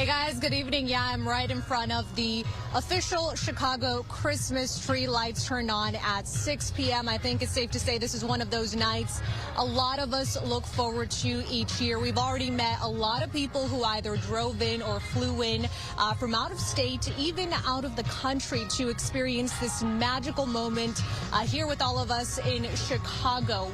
Hey guys, good evening. Yeah, I'm right in front of the official Chicago Christmas tree lights turned on at 6 p.m. I think it's safe to say this is one of those nights a lot of us look forward to each year. We've already met a lot of people who either drove in or flew in from out of state, even out of the country, to experience this magical moment here with all of us in Chicago.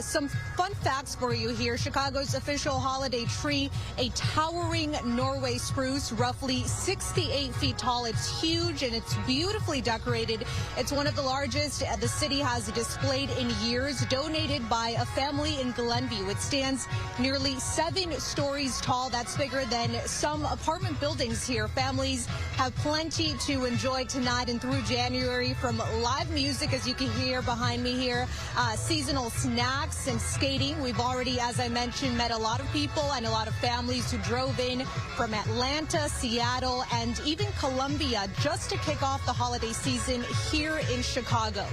Some fun facts for you here. Chicago's official holiday tree, a towering Norway spruce, roughly 68 feet tall. It's huge and it's beautifully decorated. It's one of the largest the city has displayed in years, donated by a family in Glenview. It stands nearly 7 stories tall. That's bigger than some apartment buildings here. Families have plenty to enjoy tonight and through January, from live music, as you can hear behind me here, seasonal snacks and skating. We've already, as I mentioned, met a lot of people and a lot of families who drove in from Atlanta, Seattle, and even Columbia just to kick off the holiday season here in Chicago.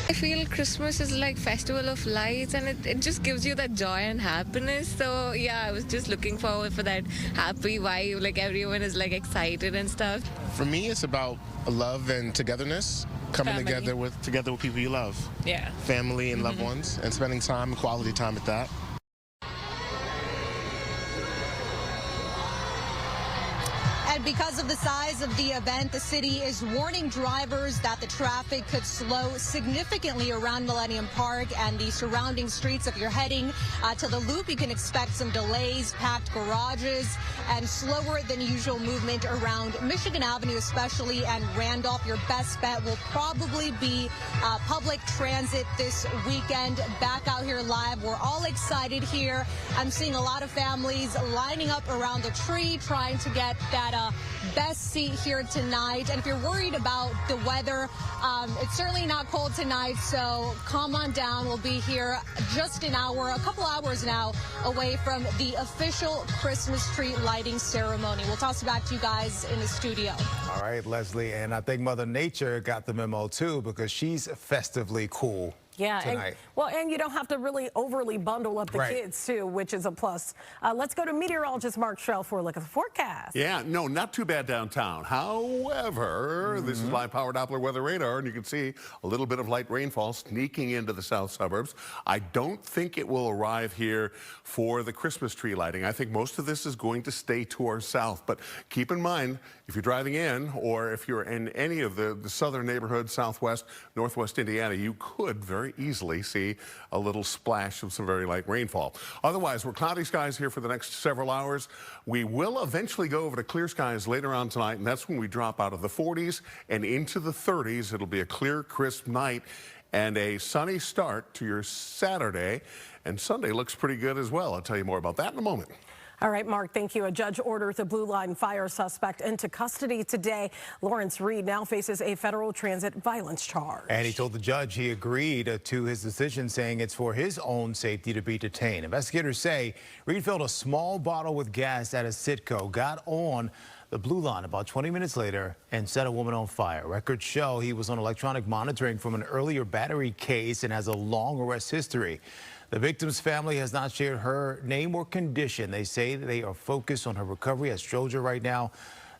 I feel Christmas is like festival of lights, and it just gives you that joy and happiness. So yeah, I was just looking forward for that happy vibe, like everyone is like excited and stuff. For me, it's about love and togetherness, coming Family. together with people you love. Yeah. Family and loved ones, and spending time, quality time at that. And because of the size of the event, the city is warning drivers that the traffic could slow significantly around Millennium Park and the surrounding streets. If you're heading to the Loop, you can expect some delays, packed garages, and slower than usual movement around Michigan Avenue especially, and Randolph. Your best bet will probably be public transit this weekend. Back out here live, we're all excited here. I'm seeing a lot of families lining up around the tree, trying to get that best seat here tonight. And if you're worried about the weather, it's certainly not cold tonight, so calm on down. We'll be here just a couple hours now away from the official Christmas tree lighting ceremony. We'll toss it back to you guys in the studio. All right, Leslie, and I think Mother Nature got the memo too, because she's festively cool. Yeah, tonight. and you don't have to really overly bundle up the kids, too, which is a plus. Let's go to meteorologist Mark Shrell for a look at the forecast. Yeah, no, not too bad downtown. However, this is live power Doppler weather radar, and you can see a little bit of light rainfall sneaking into the south suburbs. I don't think it will arrive here for the Christmas tree lighting. I think most of this is going to stay to our south. But keep in mind, if you're driving in, or if you're in any of the southern neighborhoods, southwest, northwest Indiana, you could very easily see a little splash of some very light rainfall. Otherwise, we're cloudy skies here for the next several hours. We will eventually go over to clear skies later on tonight, and that's when we drop out of the 40s and into the 30s. It'll be a clear, crisp night and a sunny start to your Saturday. And Sunday looks pretty good as well. I'll tell you more about that in a moment. All right, Mark, thank you. A judge ordered the Blue Line fire suspect into custody today. Lawrence Reed now faces a federal transit violence charge. And he told the judge he agreed to his decision, saying it's for his own safety to be detained. Investigators say Reed filled a small bottle with gas at a Citgo, got on the Blue Line about 20 minutes later, and set a woman on fire. Records show he was on electronic monitoring from an earlier battery case and has a long arrest history. The victim's family has not shared her name or condition. They say they are focused on her recovery at Stroger right now.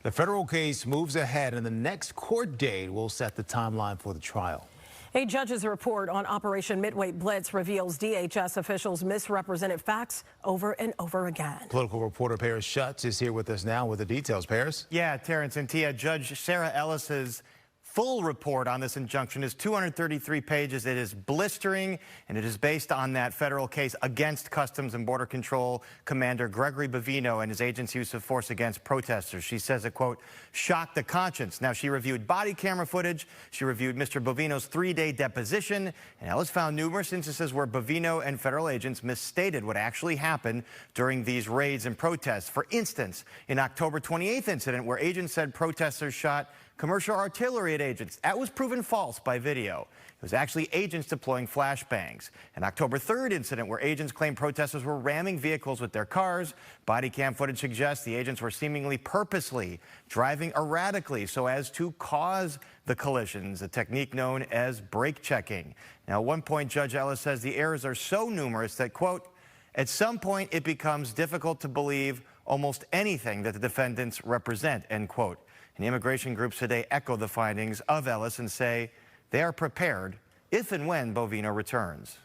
The federal case moves ahead, and the next court date will set the timeline for the trial. A judge's report on Operation Midway Blitz reveals DHS officials misrepresented facts over and over again. Political reporter Paris Schutz is here with us now with the details. Paris? Yeah, Terrence and Tia, Judge Sarah Ellis's full report on this injunction is 233 pages. It is blistering, and it is based on that federal case against Customs and Border Control Commander Gregory Bovino and his agent's use of force against protesters. She says it, quote, shocked the conscience. Now, she reviewed body camera footage. She reviewed Mr. Bovino's 3-day deposition, and Ellis found numerous instances where Bovino and federal agents misstated what actually happened during these raids and protests. For instance, in October 28th incident where agents said protesters shot commercial artillery at agents. That was proven false by video. It was actually agents deploying flashbangs. An October 3rd incident where agents claimed protesters were ramming vehicles with their cars. Body cam footage suggests the agents were seemingly purposely driving erratically so as to cause the collisions, a technique known as brake checking. Now, at one point, Judge Ellis says the errors are so numerous that, quote, at some point it becomes difficult to believe almost anything that the defendants represent, end quote. And immigration groups today echo the findings of Ellis and say they are prepared if and when Bovino returns.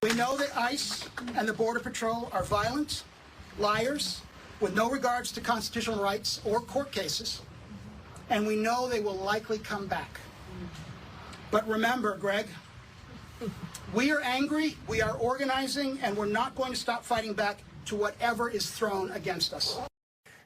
We know that ICE and the Border Patrol are violent, liars, with no regards to constitutional rights or court cases, and we know they will likely come back. But remember, Greg, we are angry, we are organizing, and we're not going to stop fighting back to whatever is thrown against us.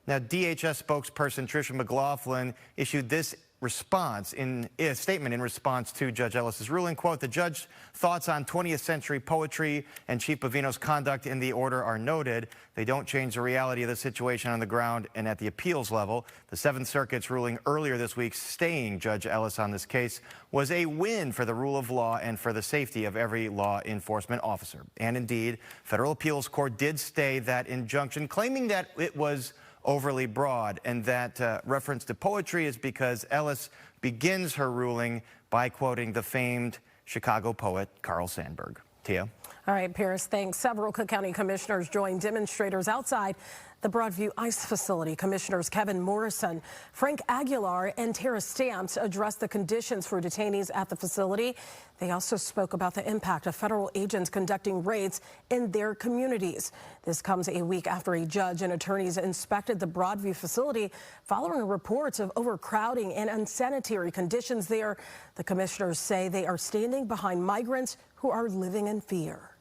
Now, DHS spokesperson Tricia McLaughlin issued this response in a statement in response to Judge Ellis's ruling. Quote, the judge's thoughts on 20th century poetry and Chief Bovino's conduct in the order are noted. They don't change the reality of the situation on the ground and at the appeals level. The Seventh Circuit's ruling earlier this week staying Judge Ellis on this case was a win for the rule of law and for the safety of every law enforcement officer. And indeed, federal appeals court did stay that injunction, claiming that it was overly broad, and that reference to poetry is because Ellis begins her ruling by quoting the famed Chicago poet Carl Sandburg. Tia? All right, Paris, thanks. Several Cook County commissioners joined demonstrators outside the Broadview ICE facility. Commissioners Kevin Morrison, Frank Aguilar, and Tara Stamps addressed the conditions for detainees at the facility. They also spoke about the impact of federal agents conducting raids in their communities. This comes a week after a judge and attorneys inspected the Broadview facility following reports of overcrowding and unsanitary conditions there. The commissioners say they are standing behind migrants who are living in fear.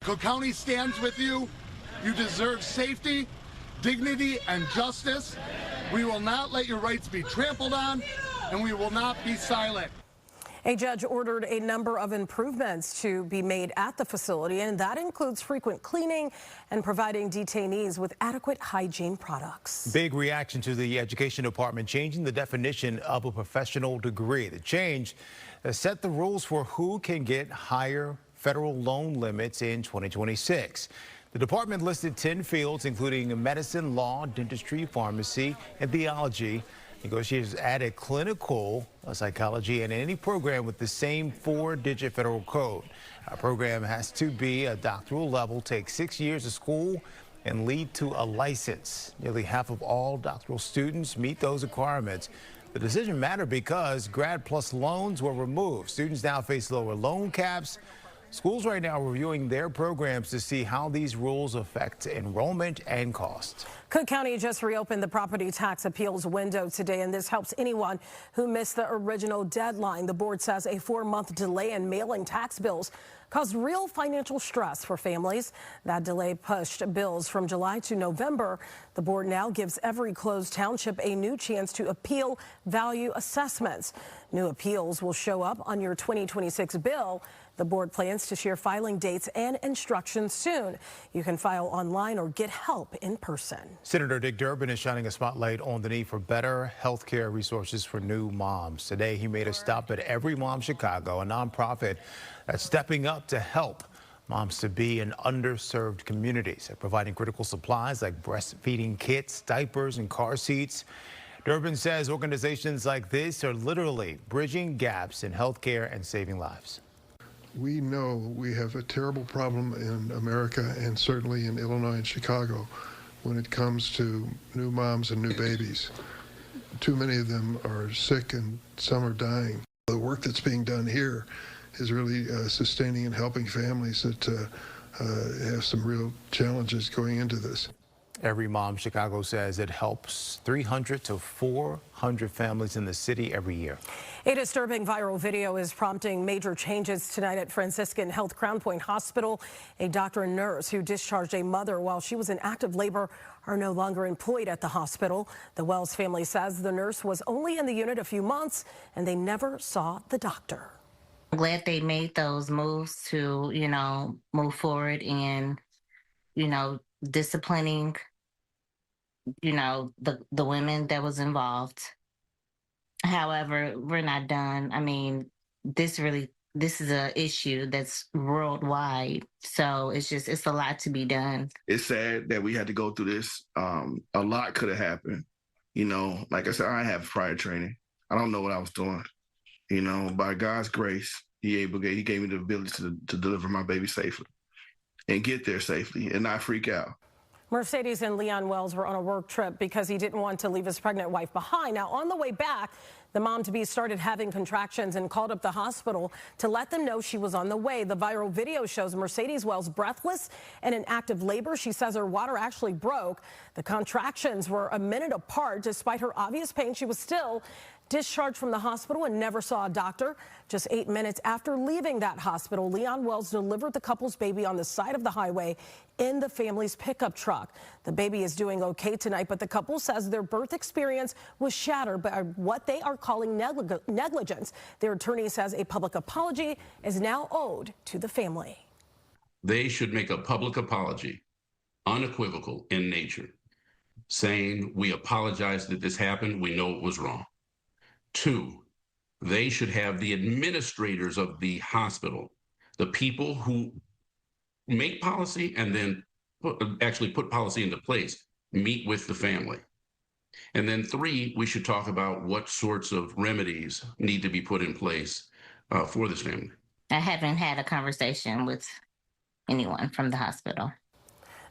Cook County stands with you. You deserve safety, dignity, and justice. We will not let your rights be trampled on, and we will not be silent. A judge ordered a number of improvements to be made at the facility, and that includes frequent cleaning and providing detainees with adequate hygiene products. Big reaction to the Education Department changing the definition of a professional degree. The change set the rules for who can get higher federal loan limits in 2026. The department listed 10 fields, including medicine, law, dentistry, pharmacy, and theology. Negotiators added clinical psychology and any program with the same 4-digit federal code. A program has to be a doctoral level, take 6 years of school, and lead to a license. Nearly half of all doctoral students meet those requirements. The decision mattered because Grad Plus loans were removed. Students now face lower loan caps. Schools right now are reviewing their programs to see how these rules affect enrollment and cost. Cook County just reopened the property tax appeals window today, and this helps anyone who missed the original deadline. The board says a 4-month delay in mailing tax bills caused real financial stress for families. That delay pushed bills from July to November. The board now gives every closed township a new chance to appeal value assessments. New appeals will show up on your 2026 bill. The board plans to share filing dates and instructions soon. You can file online or get help in person. Senator Dick Durbin is shining a spotlight on the need for better health care resources for new moms. Today, he made a stop at Every Mom Chicago, a nonprofit that's stepping up to help moms to be in underserved communities, providing critical supplies like breastfeeding kits, diapers, and car seats. Durbin says organizations like this are literally bridging gaps in health care and saving lives. We know we have a terrible problem in America and certainly in Illinois and Chicago when it comes to new moms and new babies. Too many of them are sick and some are dying. The work that's being done here is really sustaining and helping families that have some real challenges going into this. Every Mom Chicago says it helps 300 to 400 families in the city every year. A disturbing viral video is prompting major changes tonight at Franciscan Health Crown Point Hospital. A doctor and nurse who discharged a mother while she was in active labor are no longer employed at the hospital. The Wells family says the nurse was only in the unit a few months and they never saw the doctor. I'm glad they made those moves to, move forward in, disciplining, the women that was involved. However, we're not done. I mean, this is an issue that's worldwide. So it's a lot to be done. It's sad that we had to go through this. A lot could have happened. Like I said, I have prior training. I don't know what I was doing. By God's grace, he gave me the ability to deliver my baby safely and get there safely and not freak out. Mercedes and Leon Wells were on a work trip because he didn't want to leave his pregnant wife behind. Now, on the way back, the mom-to-be started having contractions and called up the hospital to let them know she was on the way. The viral video shows Mercedes Wells breathless and in active labor. She says her water actually broke. The contractions were a minute apart. Despite her obvious pain, she was still discharged from the hospital and never saw a doctor. Just 8 minutes after leaving that hospital, Leon Wells delivered the couple's baby on the side of the highway in the family's pickup truck. The baby is doing okay tonight, but the couple says their birth experience was shattered by what they are calling negligence. Their attorney says a public apology is now owed to the family. They should make a public apology, unequivocal in nature, saying we apologize that this happened. We know it was wrong. 2, they should have the administrators of the hospital, the people who make policy and then actually put policy into place, meet with the family. And then 3, we should talk about what sorts of remedies need to be put in place for this family. I haven't had a conversation with anyone from the hospital.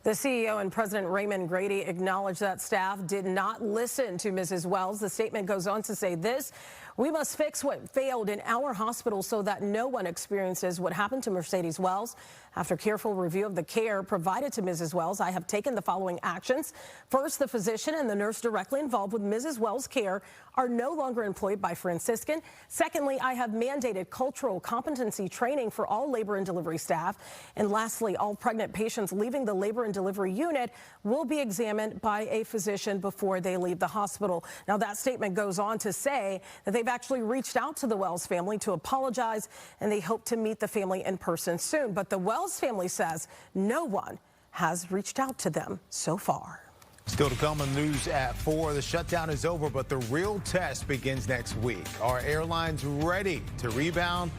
The CEO and President Raymond Grady acknowledged that staff did not listen to Mrs. Wells. The statement goes on to say this: "We must fix what failed in our hospital so that no one experiences what happened to Mercedes Wells. After careful review of the care provided to Mrs. Wells, I have taken the following actions. First, the physician and the nurse directly involved with Mrs. Wells' care are no longer employed by Franciscan. Secondly, I have mandated cultural competency training for all labor and delivery staff. And lastly, all pregnant patients leaving the labor and delivery unit will be examined by a physician before they leave the hospital." Now, that statement goes on to say that they've actually reached out to the Wells family to apologize, and they hope to meet the family in person soon. But the Wells family says no one has reached out to them so far. Still to come on the news at 4. The shutdown is over, but the real test begins next week. Are airlines ready to rebound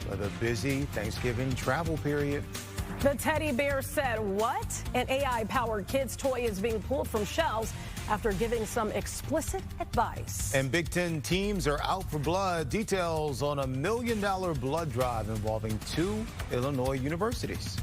for the busy Thanksgiving travel period? The teddy bear said what? An AI-powered kid's toy is being pulled from shelves after giving some explicit advice. And Big Ten teams are out for blood. Details on a $1 million blood drive involving 2 Illinois universities.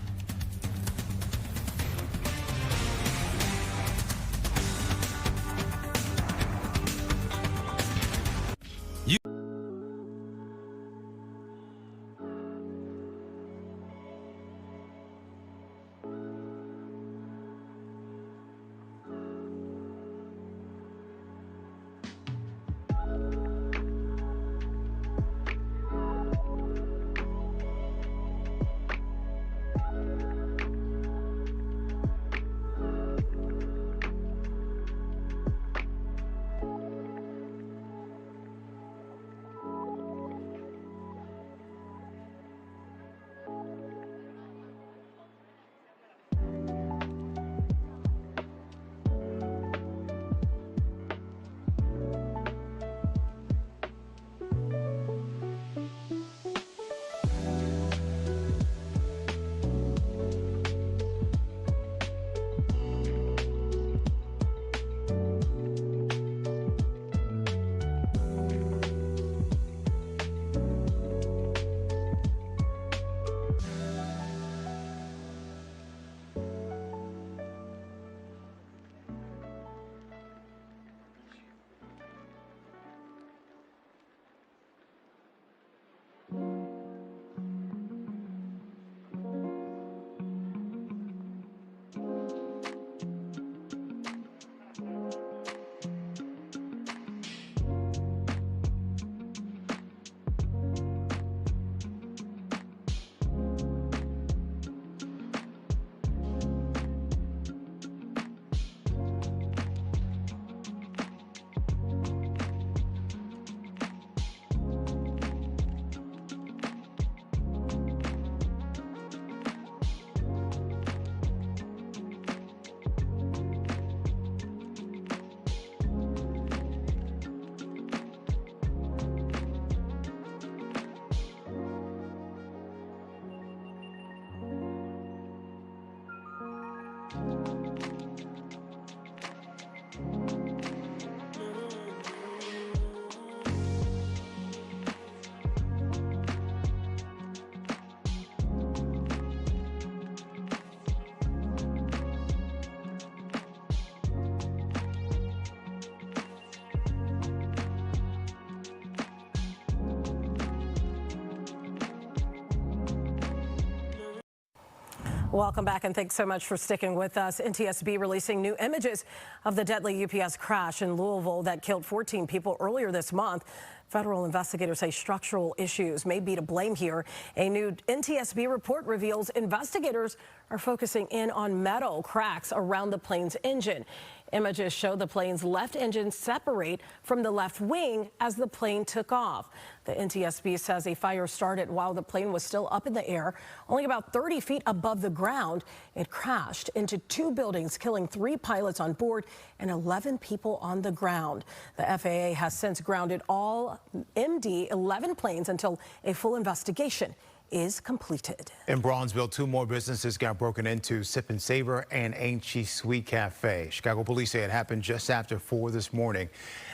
Welcome back, and thanks so much for sticking with us. NTSB releasing new images of the deadly UPS crash in Louisville that killed 14 people earlier this month. Federal investigators say structural issues may be to blame here. A new NTSB report reveals investigators are focusing in on metal cracks around the plane's engine. Images show the plane's left engine separate from the left wing as the plane took off. The NTSB says a fire started while the plane was still up in the air, only about 30 feet above the ground. It crashed into 2 buildings, killing 3 pilots on board and 11 people on the ground. The FAA has since grounded all MD-11 planes until a full investigation is completed. In Bronzeville, 2 more businesses got broken into: Sip and Savor and Ain't She Sweet Cafe. Chicago police say it happened just after 4 this morning.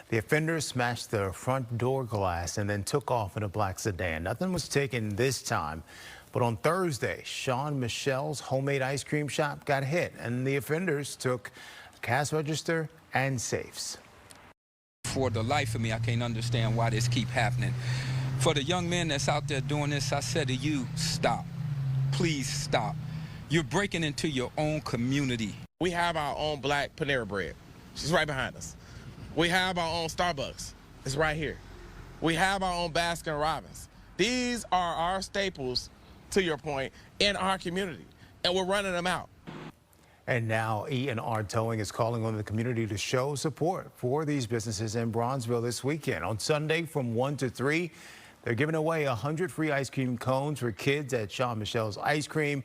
The offenders smashed the front door glass and then took off in a black sedan. Nothing was taken this time. But on Thursday, Sean Michelle's homemade ice cream shop got hit, and the offenders took a cash register and safes. For the life of me, I can't understand why this keep happening. For the young men that's out there doing this, I said to you, stop. Please stop. You're breaking into your own community. We have our own black Panera Bread. She's right behind us. We have our own Starbucks. It's right here. We have our own Baskin Robbins. These are our staples, to your point, in our community, and we're running them out. And now E&R Towing is calling on the community to show support for these businesses in Bronzeville this weekend. On Sunday from 1 to 3, they're giving away 100 free ice cream cones for kids at Sean Michelle's Ice Cream,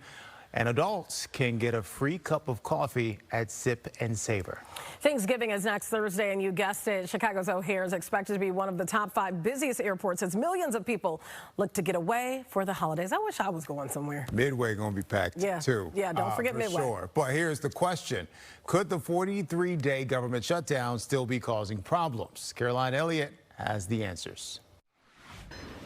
and adults can get a free cup of coffee at Sip and Savor. Thanksgiving is next Thursday, and you guessed it, Chicago's O'Hare is expected to be one of the top 5 busiest airports as millions of people look to get away for the holidays. I wish I was going somewhere. Midway going to be packed, too. Yeah, don't forget for Midway. Sure. But here's the question. Could the 43-day government shutdown still be causing problems? Caroline Elliott has the answers.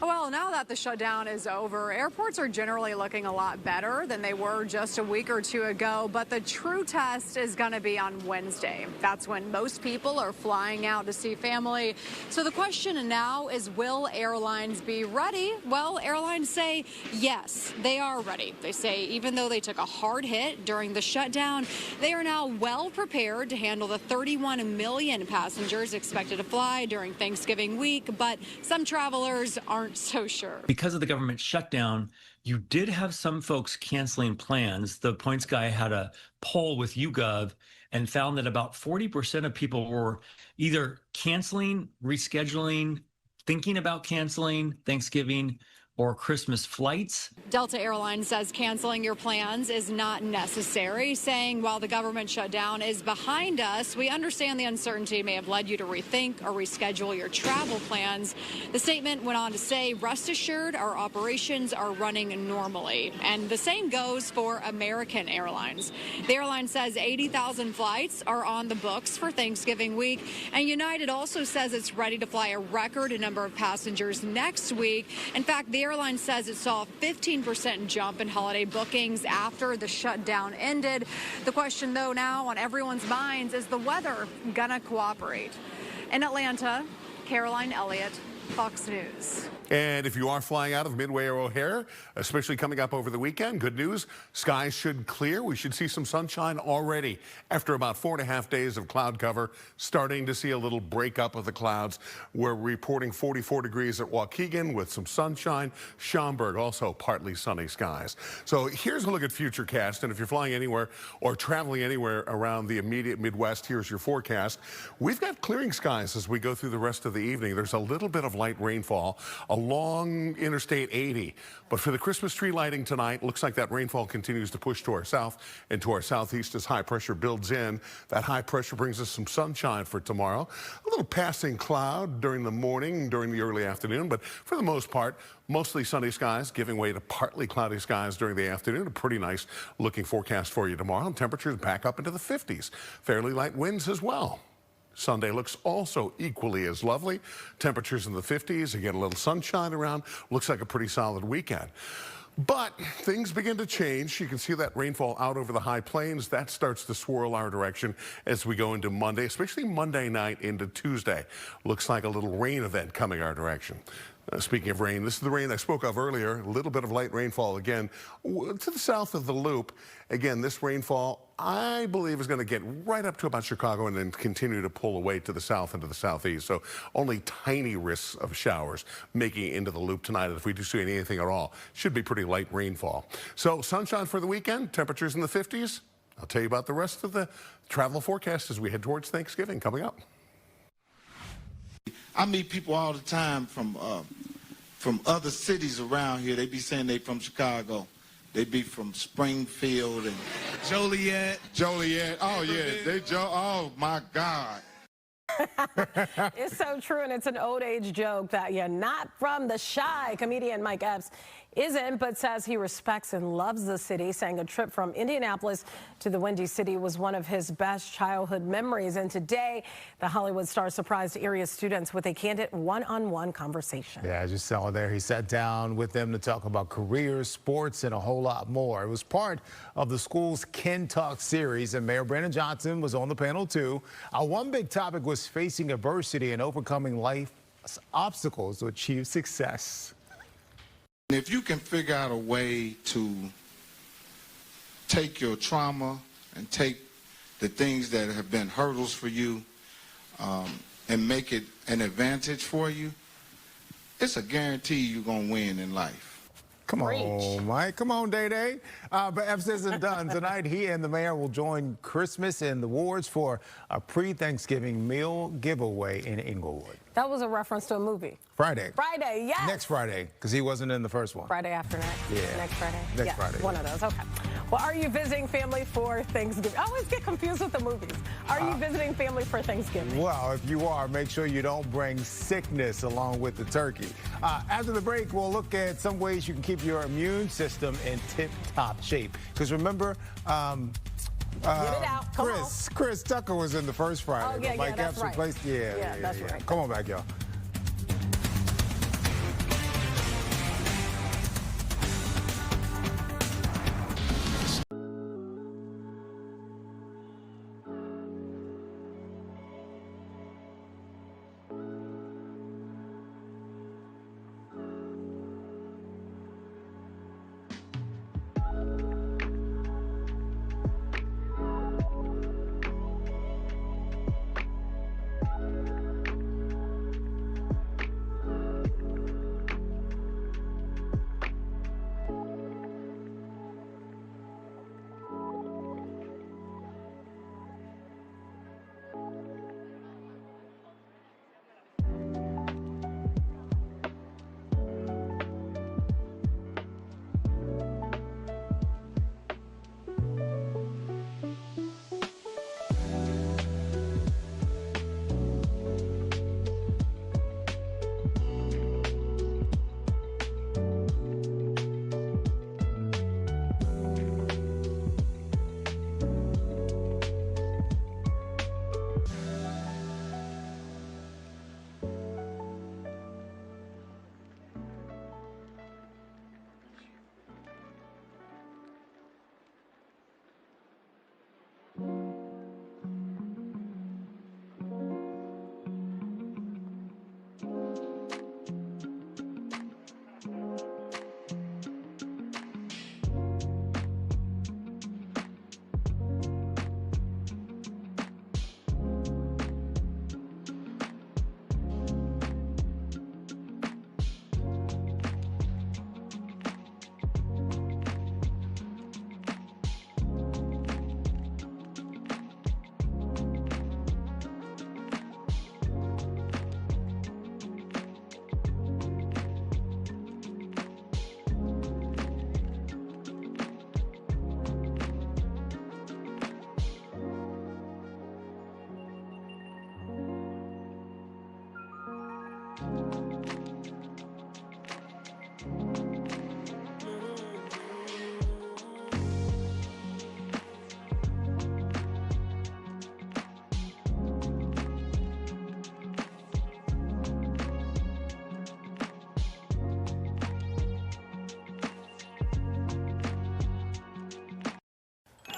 Well, now that the shutdown is over, airports are generally looking a lot better than they were just a week or 2 ago. But the true test is going to be on Wednesday. That's when most people are flying out to see family. So the question now is, will airlines be ready? Well, airlines say yes, they are ready. They say even though they took a hard hit during the shutdown, they are now well prepared to handle the 31 million passengers expected to fly during Thanksgiving week. But some travelers aren't so sure. Because of the government shutdown, you did have some folks canceling plans. The Points guy had a poll with YouGov and found that about 40% of people were either canceling, rescheduling, thinking about canceling Thanksgiving or Christmas flights. Delta Airlines says canceling your plans is not necessary, saying while the government shutdown is behind us, we understand the uncertainty may have led you to rethink or reschedule your travel plans. The statement went on to say, rest assured, our operations are running normally. And the same goes for American Airlines. The airline says 80,000 flights are on the books for Thanksgiving week. And United also says it's ready to fly a record number of passengers next week. In fact, the airline says it saw a 15% jump in holiday bookings after the shutdown ended. The question, though, now on everyone's minds is the weather gonna cooperate? In Atlanta, Caroline Elliott, Fox News. And if you are flying out of Midway or O'Hare, especially coming up over the weekend, good news, skies should clear. We should see some sunshine already after about 4.5 days of cloud cover, starting to see a little breakup of the clouds. We're reporting 44 degrees at Waukegan with some sunshine. Schaumburg, also partly sunny skies. So here's a look at Futurecast. And if you're flying anywhere or traveling anywhere around the immediate Midwest, here's your forecast. We've got clearing skies as we go through the rest of the evening. There's a little bit of light rainfall along Interstate 80. But for the Christmas tree lighting tonight, looks like that rainfall continues to push to our south and to our southeast as high pressure builds in. That high pressure brings us some sunshine for tomorrow. A little passing cloud during the morning, during the early afternoon, but for the most part, mostly sunny skies, giving way to partly cloudy skies during the afternoon. A pretty nice looking forecast for you tomorrow. And temperatures back up into the 50s. Fairly light winds as well. Sunday looks also equally as lovely. Temperatures in the 50s. Again, a little sunshine around. Looks like a pretty solid weekend. But things begin to change. You can see that rainfall out over the high plains. That starts to swirl our direction as we go into Monday, especially Monday night into Tuesday. Looks like a little rain event coming our direction. Speaking of rain, this is the rain I spoke of earlier. A little bit of light rainfall again to the south of the loop. Again, this rainfall, I believe, is going to get right up to about Chicago and then continue to pull away to the south and to the southeast. So only tiny risks of showers making it into the loop tonight. If we do see anything at all, should be pretty light rainfall. So sunshine for the weekend, temperatures in the 50s. I'll tell you about the rest of the travel forecast as we head towards Thanksgiving coming up. I meet people all the time from other cities around here. They be saying they from Chicago. They be from Springfield and Joliet. Oh yeah, oh my God. It's so true, and it's an old age joke that you're not from the Chi. Comedian Mike Epps isn't, but says he respects and loves the city, saying a trip from Indianapolis to the Windy City was one of his best childhood memories. And today, the Hollywood star surprised area students with a candid one-on-one conversation. Yeah, as you saw there, he sat down with them to talk about careers, sports, and a whole lot more. It was part of the school's Ken Talk series, and Mayor Brandon Johnson was on the panel too. One big topic was facing adversity and overcoming life's obstacles to achieve success. If you can figure out a way to take your trauma and take the things that have been hurdles for you and make it an advantage for you, it's a guarantee you're going to win in life. Come on, Mike. Come on, Day-Day. But Epps isn't done. Tonight, he and the mayor will join Christmas and the wards for a pre-Thanksgiving meal giveaway in Inglewood. That was a reference to a movie. Friday. Friday, yes. Next Friday, because he wasn't in the first one. Friday after next. Yeah. Next Friday. Next yes, Friday. One of those. Okay. Well, are you visiting family for Thanksgiving? I always get confused with the movies. Are you visiting family for Thanksgiving? Well, if you are, make sure you don't bring sickness along with the turkey. After the break, we'll look at some ways you can keep your immune system in tip-top shape. Because remember, Get it out. Come on. Chris Tucker was in the first Friday. Oh, yeah, Mike that's Epps right. replaced. Yeah, that's right. Come on back, y'all.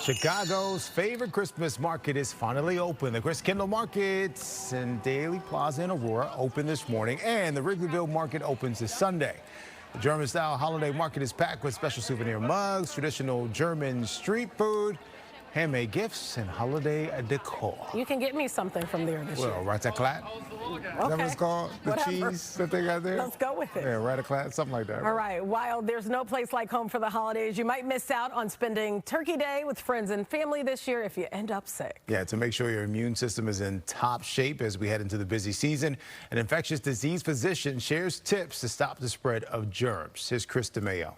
Chicago's favorite Christmas market is finally open. The Chris Kendall Markets and Daily Plaza in Aurora open this morning, and the Wrigleyville Market opens this Sunday. The German-style holiday market is packed with special souvenir mugs, traditional German street food, handmade gifts, and holiday decor. You can get me something from there this year. Well, Rataclat? Is that what it's called? The Whatever. cheese that they got there? Let's go with it. Yeah, Rataclat, something like that. All right. While there's no place like home for the holidays, you might miss out on spending Turkey Day with friends and family this year if you end up sick. Yeah, to make sure your immune system is in top shape as we head into the busy season, an infectious disease physician shares tips to stop the spread of germs. Here's Chris DeMayo.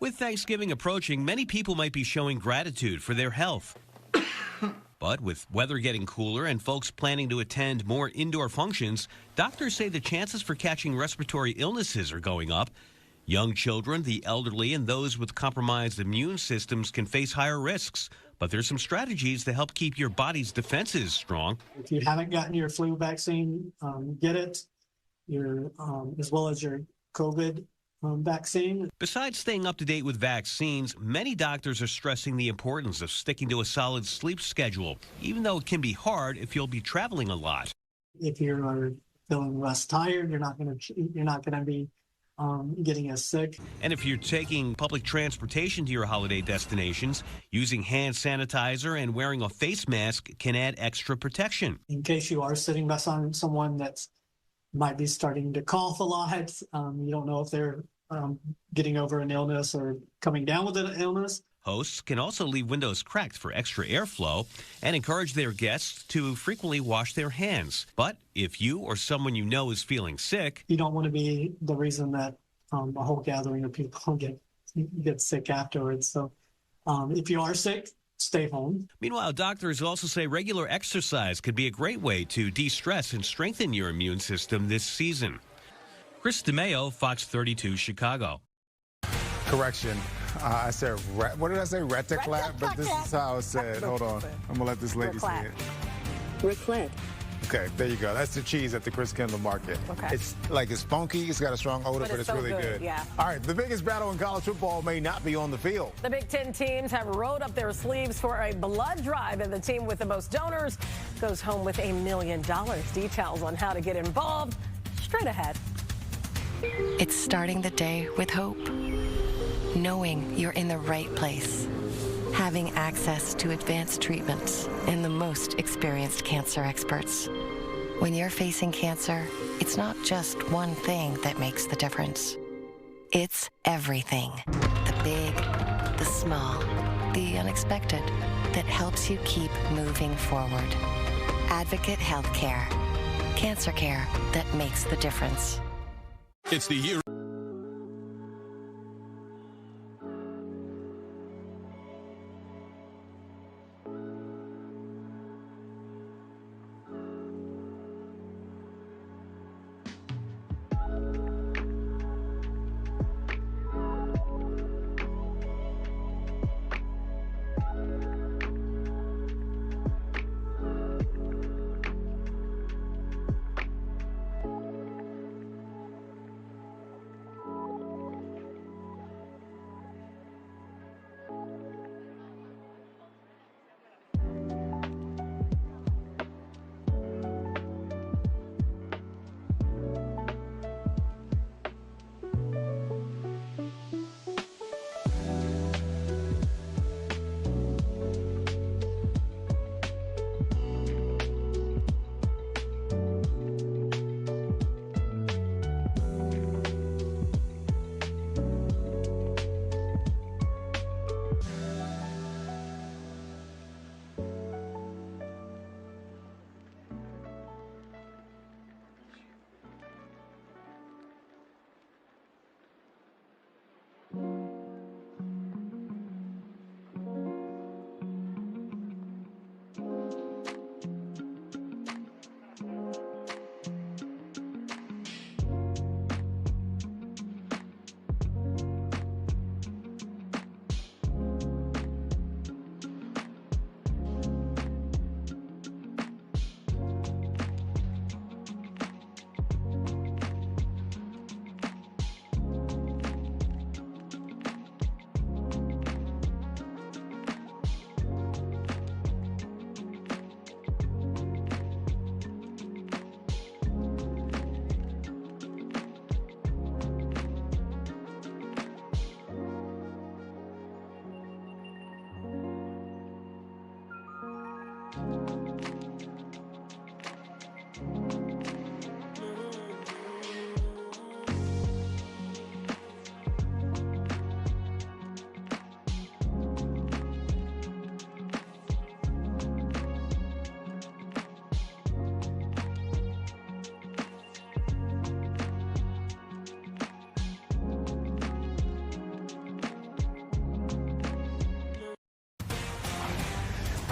With Thanksgiving approaching, many people might be showing gratitude for their health. But with weather getting cooler and folks planning to attend more indoor functions, doctors say the chances for catching respiratory illnesses are going up. Young children, the elderly, and those with compromised immune systems can face higher risks. But there's some strategies to help keep your body's defenses strong. If you haven't gotten your flu vaccine, get it, as well as your COVID vaccine. Besides staying up to date with vaccines, many doctors are stressing the importance of sticking to a solid sleep schedule, even though it can be hard if you'll be traveling a lot. If you're feeling less tired, you're not going to be getting as sick. And if you're taking public transportation to your holiday destinations, using hand sanitizer and wearing a face mask can add extra protection. In case you are sitting beside someone that might be starting to cough a lot, you don't know if they're getting over an illness or coming down with an illness. Hosts can also leave windows cracked for extra airflow and encourage their guests to frequently wash their hands. But if you or someone you know is feeling sick, you don't want to be the reason that a whole gathering of people get sick afterwards. So if you are sick, stay home. Meanwhile, doctors also say regular exercise could be a great way to de-stress and strengthen your immune system this season. Chris DeMayo, Fox 32, Chicago. Correction. I said, what did I say? Rataclat? But this is how it's said. Hold on. I'm going to let this lady say it. Raclette. Okay, there you go. That's the cheese at the Chris Kendall Market. Okay. It's funky. It's got a strong odor, but it's so really good. Yeah. All right, the biggest battle in college football may not be on the field. The Big Ten teams have rolled up their sleeves for a blood drive, and the team with the most donors goes home with $1 million. Details on how to get involved straight ahead. It's starting the day with hope, knowing you're in the right place, having access to advanced treatments and the most experienced cancer experts. When you're facing cancer, it's not just one thing that makes the difference. It's everything, the big, the small, the unexpected, that helps you keep moving forward. Advocate Healthcare, cancer care that makes the difference. It's the year.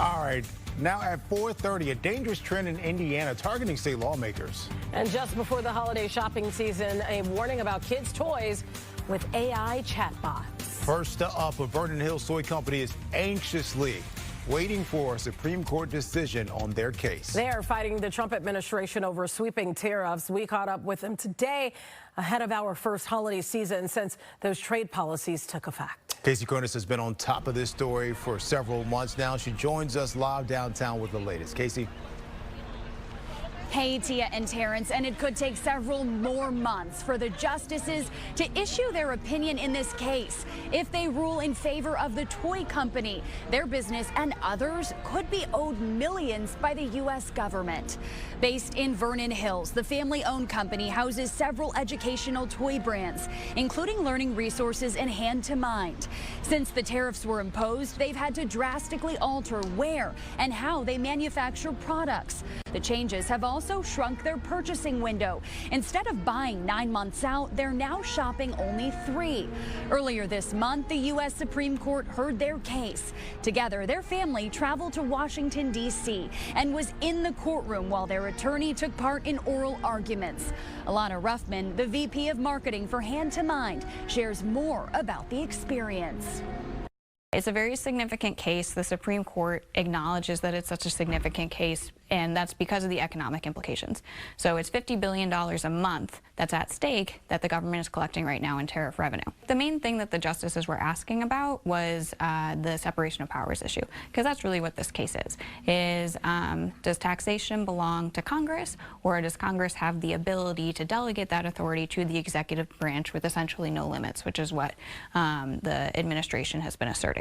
All right, now at 4:30, a dangerous trend in Indiana targeting state lawmakers. And just before the holiday shopping season, a warning about kids' toys with AI chatbots. First up, a Vernon Hills toy company is anxiously waiting for a Supreme Court decision on their case. They are fighting the Trump administration over sweeping tariffs. We caught up with them today ahead of our first holiday season since those trade policies took effect. Casey Cronus has been on top of this story for several months now. She joins us live downtown with the latest. Casey. Hey, Tia and Terrence, and it could take several more months for the justices to issue their opinion in this case. If they rule in favor of the toy company, their business and others could be owed millions by the U.S. government. Based in Vernon Hills, the family-owned company houses several educational toy brands, including learning resources and Hand to Mind. Since the tariffs were imposed, they've had to drastically alter where and how they manufacture products. The changes have also shrunk their purchasing window. Instead of buying 9 months out, they're now shopping only 3. Earlier this month, the U.S. Supreme Court heard their case. Together, their family traveled to Washington, D.C. and was in the courtroom while their attorney took part in oral arguments. Alana Ruffman, the VP of Marketing for Hand to Mind, shares more about the experience. It's a very significant case. The Supreme Court acknowledges that it's such a significant case, and that's because of the economic implications. So it's $50 billion a month that's at stake that the government is collecting right now in tariff revenue. The main thing that the justices were asking about was the separation of powers issue, because that's really what this case is does taxation belong to Congress, or does Congress have the ability to delegate that authority to the executive branch with essentially no limits, which is what the administration has been asserting.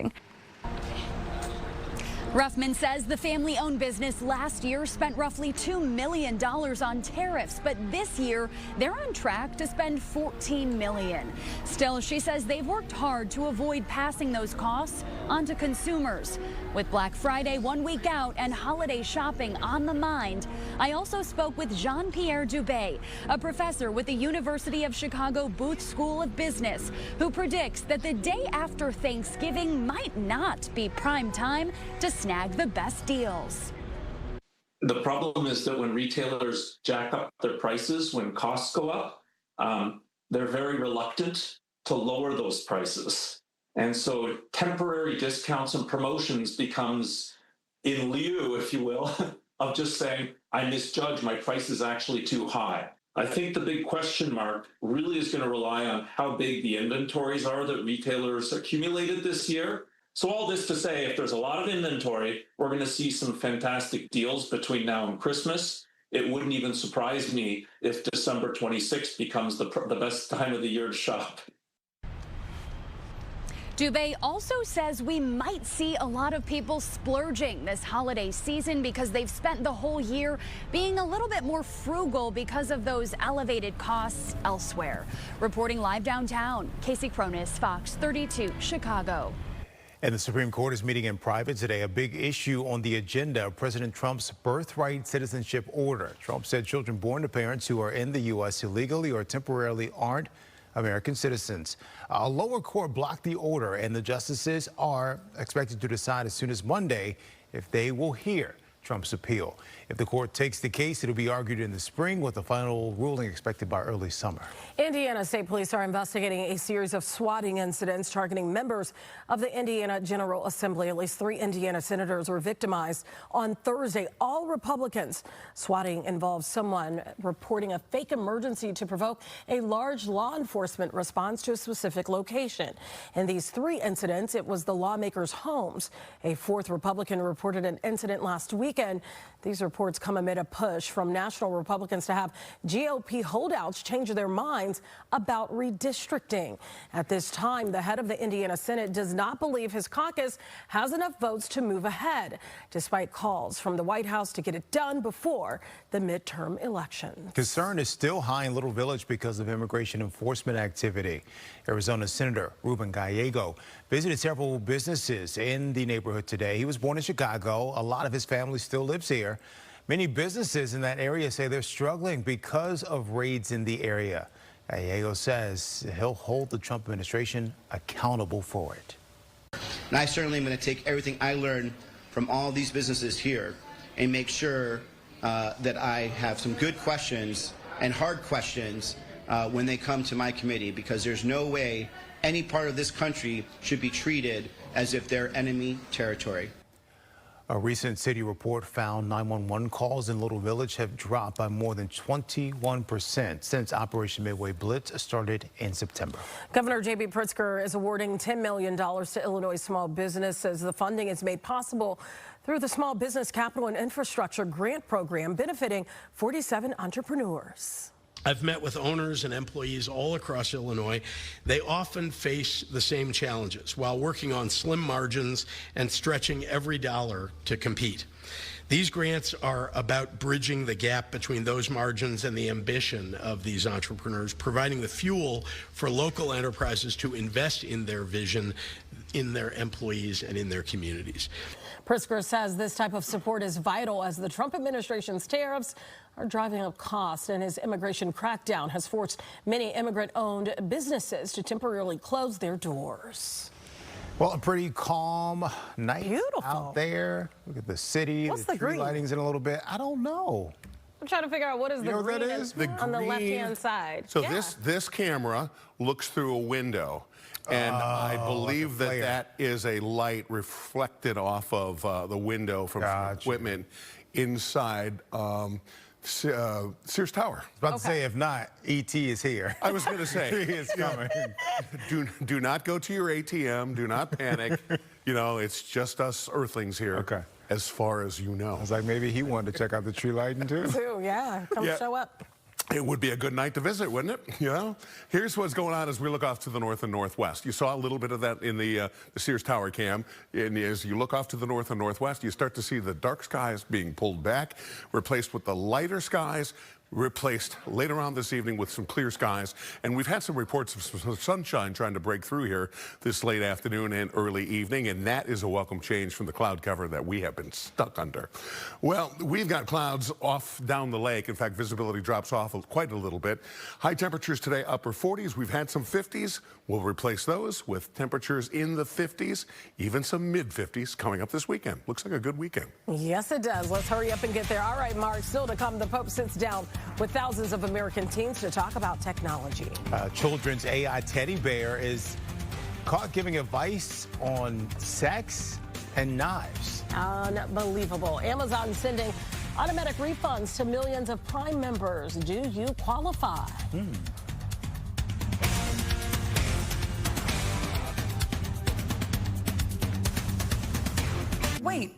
Ruffman says the family-owned business last year spent roughly $2 million on tariffs, but this year they're on track to spend $14 million. Still, she says they've worked hard to avoid passing those costs onto consumers. With Black Friday 1 week out and holiday shopping on the mind, I also spoke with Jean-Pierre Dubé, a professor with the University of Chicago Booth School of Business, who predicts that the day after Thanksgiving might not be prime time to snag the best deals. The problem is that when retailers jack up their prices, when costs go up, they're very reluctant to lower those prices. And so temporary discounts and promotions becomes in lieu, if you will, of just saying, I misjudged, my price is actually too high. I think the big question mark really is going to rely on how big the inventories are that retailers accumulated this year. So all this to say, if there's a lot of inventory, we're going to see some fantastic deals between now and Christmas. It wouldn't even surprise me if December 26th becomes the best time of the year to shop. Dubé also says we might see a lot of people splurging this holiday season because they've spent the whole year being a little bit more frugal because of those elevated costs elsewhere. Reporting live downtown, Casey Cronus, Fox 32, Chicago. And the Supreme Court is meeting in private today. A big issue on the agenda of President Trump's birthright citizenship order. Trump said children born to parents who are in the U.S. illegally or temporarily aren't American citizens. A lower court blocked the order, and the justices are expected to decide as soon as Monday if they will hear Trump's appeal. If the court takes the case, it'll be argued in the spring with a final ruling expected by early summer. Indiana State Police are investigating a series of swatting incidents targeting members of the Indiana General Assembly. At least 3 Indiana senators were victimized on Thursday, all Republicans. Swatting involves someone reporting a fake emergency to provoke a large law enforcement response to a specific location. In these 3 incidents, it was the lawmakers' homes. A 4th Republican reported an incident last weekend. These reports come amid a push from national Republicans to have GOP holdouts change their minds about redistricting. At this time, the head of the Indiana Senate does not believe his caucus has enough votes to move ahead, despite calls from the White House to get it done before the midterm elections. Concern is still high in Little Village because of immigration enforcement activity. Arizona Senator Ruben Gallego visited several businesses in the neighborhood today. He was born in Chicago. A lot of his family still lives here. Many businesses in that area say they're struggling because of raids in the area. Gallego says he'll hold the Trump administration accountable for it. And I certainly am going to take everything I learned from all these businesses here and make sure that I have some good questions and hard questions when they come to my committee, because there's no way any part of this country should be treated as if they're enemy territory. A recent city report found 911 calls in Little Village have dropped by more than 21% since Operation Midway Blitz started in September. Governor J.B. Pritzker is awarding $10 million to Illinois small businesses. The funding is made possible through the Small Business Capital and Infrastructure Grant Program, benefiting 47 entrepreneurs. I've met with owners and employees all across Illinois. They often face the same challenges while working on slim margins and stretching every dollar to compete. These grants are about bridging the gap between those margins and the ambition of these entrepreneurs, providing the fuel for local enterprises to invest in their vision, in their employees, and in their communities. Pritzker says this type of support is vital as the Trump administration's tariffs are driving up costs, and his immigration crackdown has forced many immigrant-owned businesses to temporarily close their doors. Well, a pretty calm night out there. Look at the city. What's the the tree green? lighting's in a little bit. I don't know. I'm trying to figure out what is You the know what green that is? on the left-hand side. So Yeah. this camera looks through a window, and I believe like a that is a light reflected off of the window from some equipment inside Sears Tower. I was about to say, if not, E.T. is here. I was going to say. He is coming. Do not go to your ATM. Do not panic. You know, it's just us earthlings here. Okay. As far as you know. I was like, maybe he wanted to check out the tree lighting too. Yeah, come show up. It would be a good night to visit, wouldn't it? You know? Here's what's going on as we look off to the north and northwest. You saw a little bit of that in the Sears Tower cam. And as you look off to the north and northwest, you start to see the dark skies being pulled back, replaced with the lighter skies, replaced later on this evening with some clear skies. And we've had some reports of some sunshine trying to break through here this late afternoon and early evening, and that is a welcome change from the cloud cover that we have been stuck under. Well, we've got clouds off down the lake. In fact, visibility drops off quite a little bit. High temperatures today, upper 40s. We've had some 50s. We'll replace those with temperatures in the 50s, even some mid-50s coming up this weekend. Looks like a good weekend. Yes, it does. Let's hurry up and get there. All right, Mark, still to come, the Pope sits down with thousands of American teens to talk about technology. Children's AI teddy bear is caught giving advice on sex and knives. Unbelievable. Amazon sending automatic refunds to millions of Prime members. Do you qualify? Wait.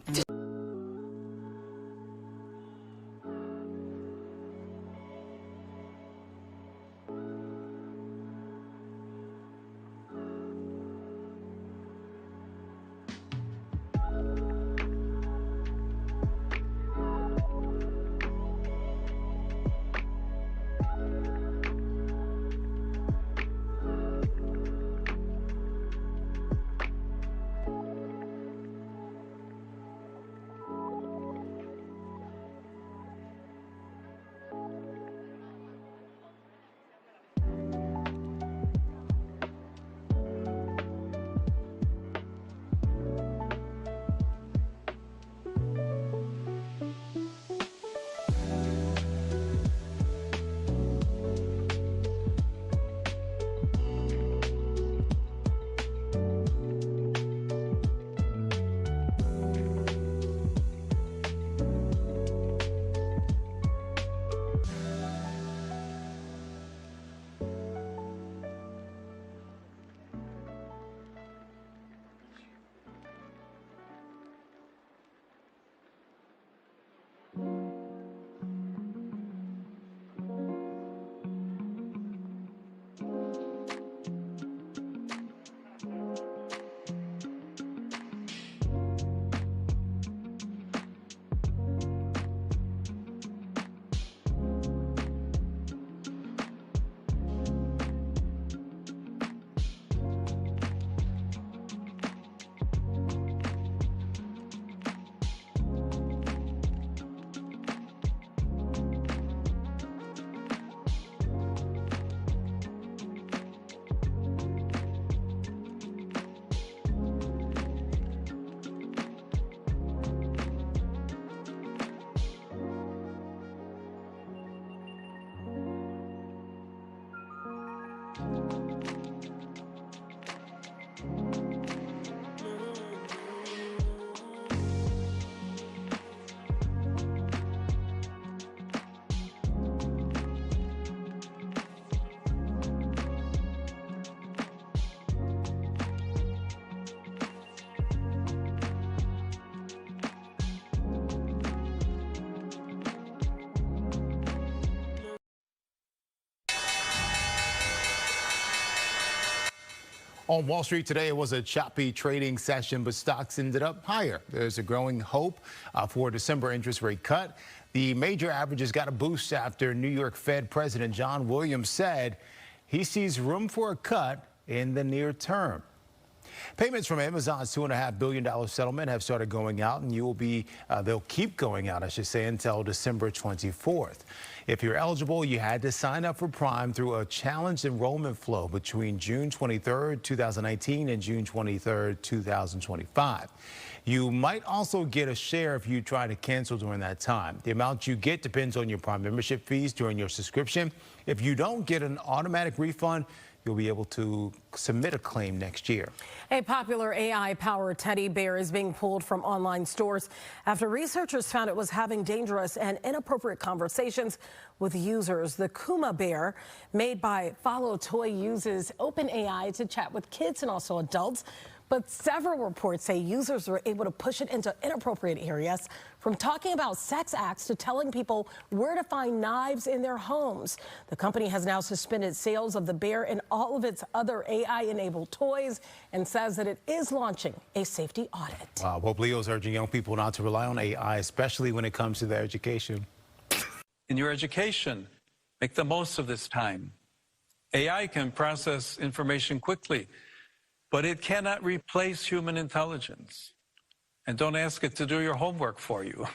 On Wall Street today, it was a choppy trading session, but stocks ended up higher. There's a growing hope for a December interest rate cut. The major averages got a boost after New York Fed President John Williams said he sees room for a cut in the near term. Payments from Amazon's $2.5 billion settlement have started going out, and they'll keep going out, I should say, until December 24th. If you're eligible, you had to sign up for Prime through a challenged enrollment flow between June 23rd, 2019 and June 23rd, 2025. You might also get a share if you try to cancel during that time. The amount you get depends on your Prime membership fees during your subscription. If you don't get an automatic refund, you'll be able to submit a claim next year. A popular AI-powered teddy bear is being pulled from online stores after researchers found it was having dangerous and inappropriate conversations with users. The Kuma bear, made by Follow Toy, uses OpenAI to chat with kids and also adults. But several reports say users were able to push it into inappropriate areas, from talking about sex acts to telling people where to find knives in their homes. The company has now suspended sales of the bear and all of its other AI-enabled toys and says that it is launching a safety audit. Pope Leo's urging young people not to rely on AI, especially when it comes to their education. In your education, make the most of this time. AI can process information quickly, but it cannot replace human intelligence. And don't ask it to do your homework for you.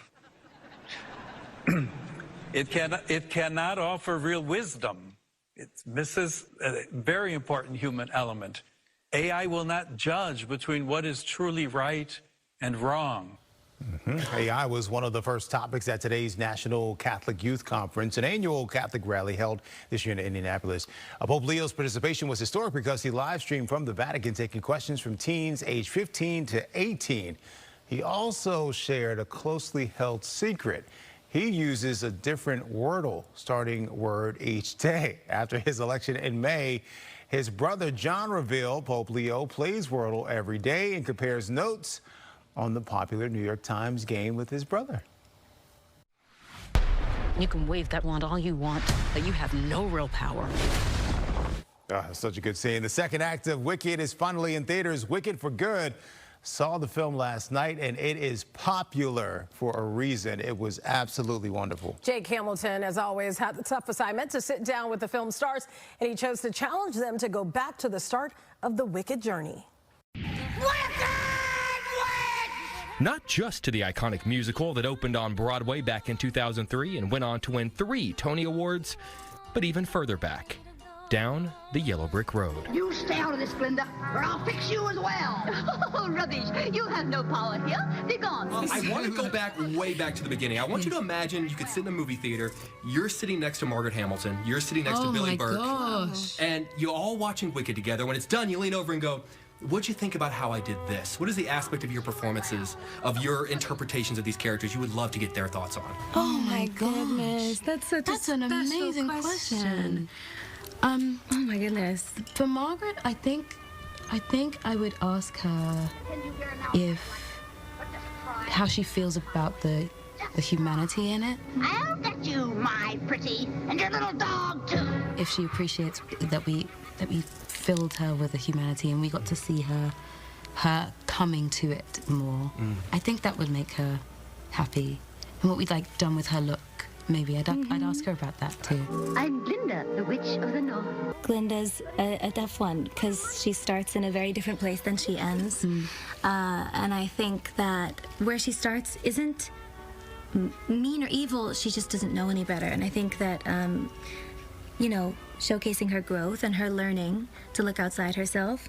It cannot offer real wisdom. It misses a very important human element. AI will not judge between what is truly right and wrong. AI was one of the first topics at today's National Catholic Youth Conference, an annual Catholic rally held this year in Indianapolis. Pope Leo's participation was historic because he live streamed from the Vatican, taking questions from teens aged 15 to 18. He also shared a closely held secret. He uses a different Wordle starting word each day. After his election in May, his brother John revealed Pope Leo plays Wordle every day and compares notes on the popular New York Times game with his brother. You can wave that wand all you want, but you have no real power. Such a good scene. The second act of Wicked is finally in theaters. Wicked for Good. Saw the film last night, and it is popular for a reason. It was absolutely wonderful. Jake Hamilton, as always, had the tough assignment to sit down with the film stars, and he chose to challenge them to go back to the start of the Wicked journey. Not just to the iconic musical that opened on Broadway back in 2003 and went on to win 3 Tony Awards, but even further back, down the yellow brick road. You stay out of this, Glinda, or I'll fix you as well. Oh, rubbish. You have no power here. Be gone. I want to go way back to the beginning. I want you to imagine you could sit in a movie theater, you're sitting next to Margaret Hamilton, you're sitting next to Billy Burke, and you're all watching Wicked together. When it's done, you lean over and go, what'd you think about how I did this? What is the aspect of your performances, of your interpretations of these characters you would love to get their thoughts on? Oh my goodness, that's an amazing question. Oh my goodness. For Margaret, I think I would ask her how she feels about the humanity in it. I'll get you, my pretty, and your little dog too. If she appreciates that we filled her with a humanity and we got to see her coming to it more. I think that would make her happy. And what we'd done with her look, maybe I'd ask her about that too. I'm Glinda, the Witch of the North. Glinda's a tough one because she starts in a very different place than she ends. And I think that where she starts isn't mean or evil, she just doesn't know any better. And I think that, showcasing her growth and her learning to look outside herself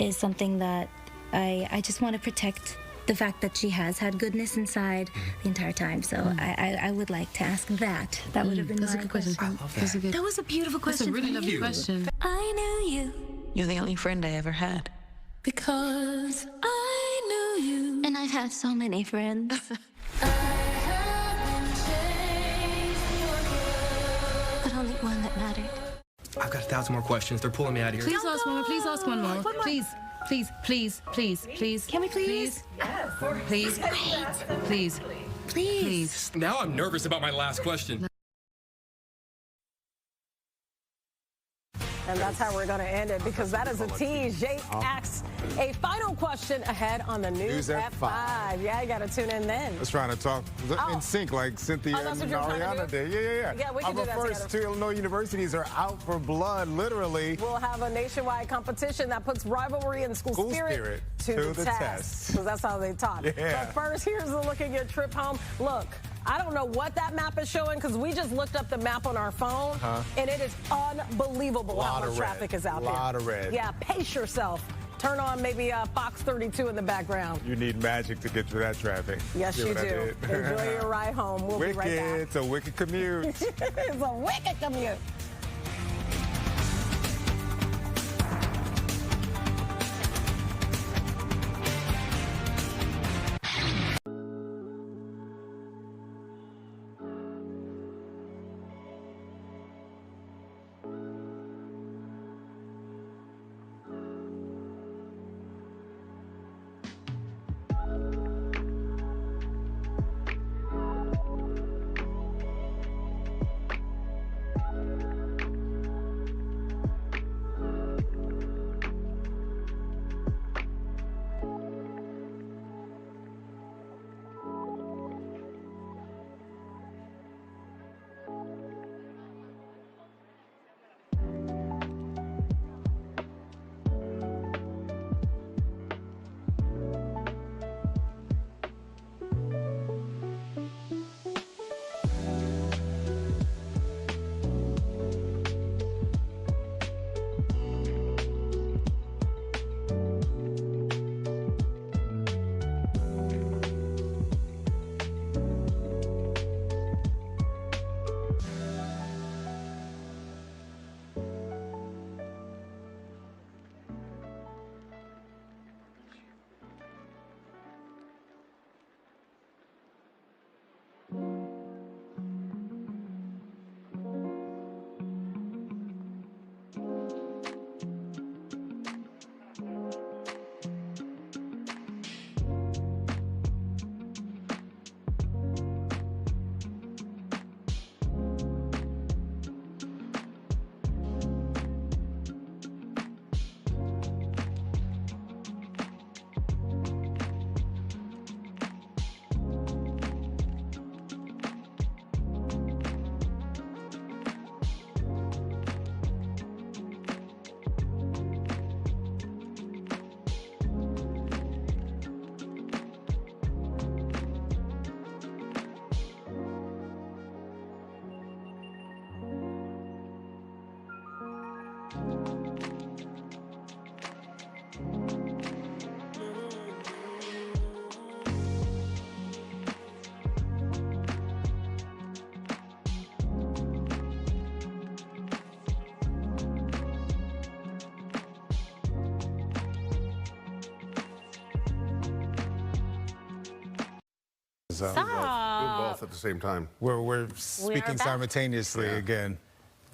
is something that I just want to protect the fact that she has had goodness inside the entire time. So I would like to ask that. That would have been That's my a good question. question. I love that. That was a beautiful question. That's a really lovely question. I knew you. You're the only friend I ever had. Because I knew you. And I've had so many friends. But only one that mattered. I've got 1,000 more questions. They're pulling me out of here. Please ask one more. Please ask one more. Please. Can we please? Please. Now I'm nervous about my last question. And that's how we're going to end it, because that is a tease. Jake asks a final question ahead on the News at 5. Yeah, you got to tune in then. I was trying to talk in sync like Cynthia and Ariana did. Yeah. Yeah, we can do that first, two Illinois universities are out for blood, literally. We'll have a nationwide competition that puts rivalry and school spirit to the test. Because that's how they talk. Yeah. But first, here's a look at your trip home. Look, I don't know what that map is showing, because we just looked up the map on our phone, and it is unbelievable how much traffic is out there. A lot of red. Yeah, pace yourself. Turn on maybe Fox 32 in the background. You need magic to get through that traffic. Yes, you do. Enjoy your ride home. We'll be right back. It's a wicked commute. It's a wicked commute. Do both at the same time. We're speaking simultaneously again.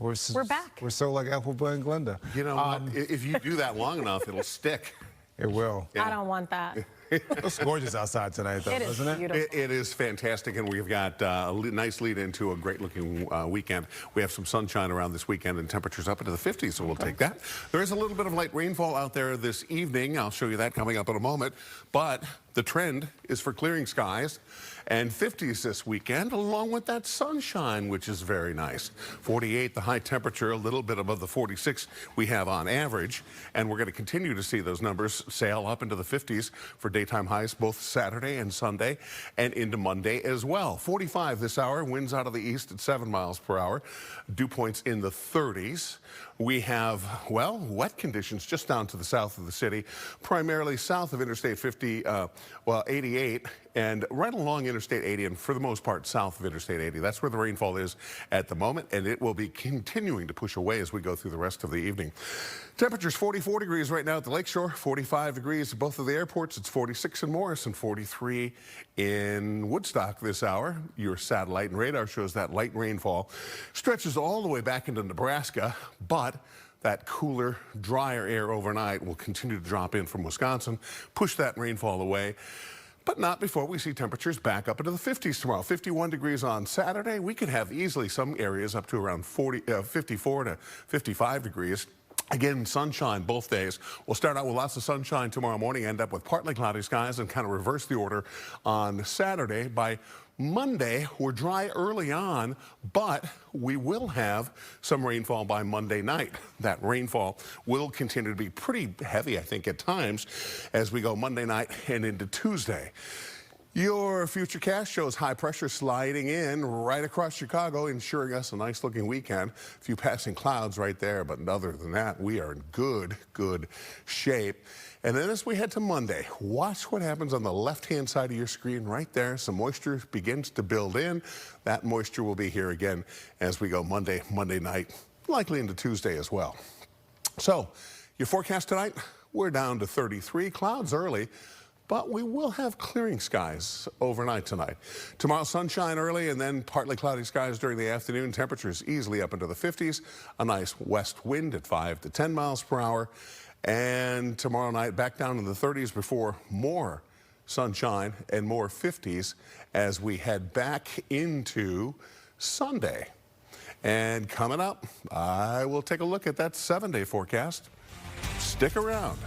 We're back. We're so like Ethelbert and Glenda. You know what? If you do that long enough, it'll stick. It will. I don't want that. It's gorgeous outside tonight, though, isn't it? Beautiful. It is fantastic, and we've got a nice lead into a great-looking weekend. We have some sunshine around this weekend, and temperatures up into the 50s, so we'll take that. There is a little bit of light rainfall out there this evening. I'll show you that coming up in a moment. But the trend is for clearing skies and 50s this weekend, along with that sunshine, which is very nice. 48, the high temperature, a little bit above the 46 we have on average. And we're going to continue to see those numbers sail up into the 50s for daytime highs both Saturday and Sunday and into Monday as well. 45 this hour, winds out of the east at 7 miles per hour. Dew points in the 30s. We have, well, wet conditions just down to the south of the city, primarily south of Interstate 88, and right along Interstate 80, and for the most part south of Interstate 80. That's where the rainfall is at the moment, and it will be continuing to push away as we go through the rest of the evening. Temperatures 44 degrees right now at the lakeshore, 45 degrees at both of the airports. It's 46 in Morris and 43 in Woodstock this hour. Your satellite and radar shows that light rainfall stretches all the way back into Nebraska, but that cooler, drier air overnight will continue to drop in from Wisconsin, push that rainfall away. But not before we see temperatures back up into the 50s tomorrow. 51 degrees on Saturday. We could have easily some areas up to around 54 to 55 degrees. Again, sunshine both days. We'll start out with lots of sunshine tomorrow morning, end up with partly cloudy skies, and kind of reverse the order on Saturday. By Monday, we're dry early on, but we will have some rainfall by Monday night. That rainfall will continue to be pretty heavy, I think, at times as we go Monday night and into Tuesday. Your futurecast shows high pressure sliding in right across Chicago, ensuring us a nice looking weekend. A few passing clouds right there, but other than that, we are in good shape. And then as we head to Monday, watch what happens on the left-hand side of your screen right there. Some moisture begins to build in. That moisture will be here again as we go Monday night, likely into Tuesday as well. So your forecast tonight, we're down to 33, clouds early, but we will have clearing skies overnight tonight. Tomorrow, sunshine early and then partly cloudy skies during the afternoon. Temperatures easily up into the 50s. A nice west wind at 5 to 10 miles per hour. And tomorrow night, back down in the 30s before more sunshine and more 50s as we head back into Sunday. And coming up, I will take a look at that 7-day forecast. Stick around.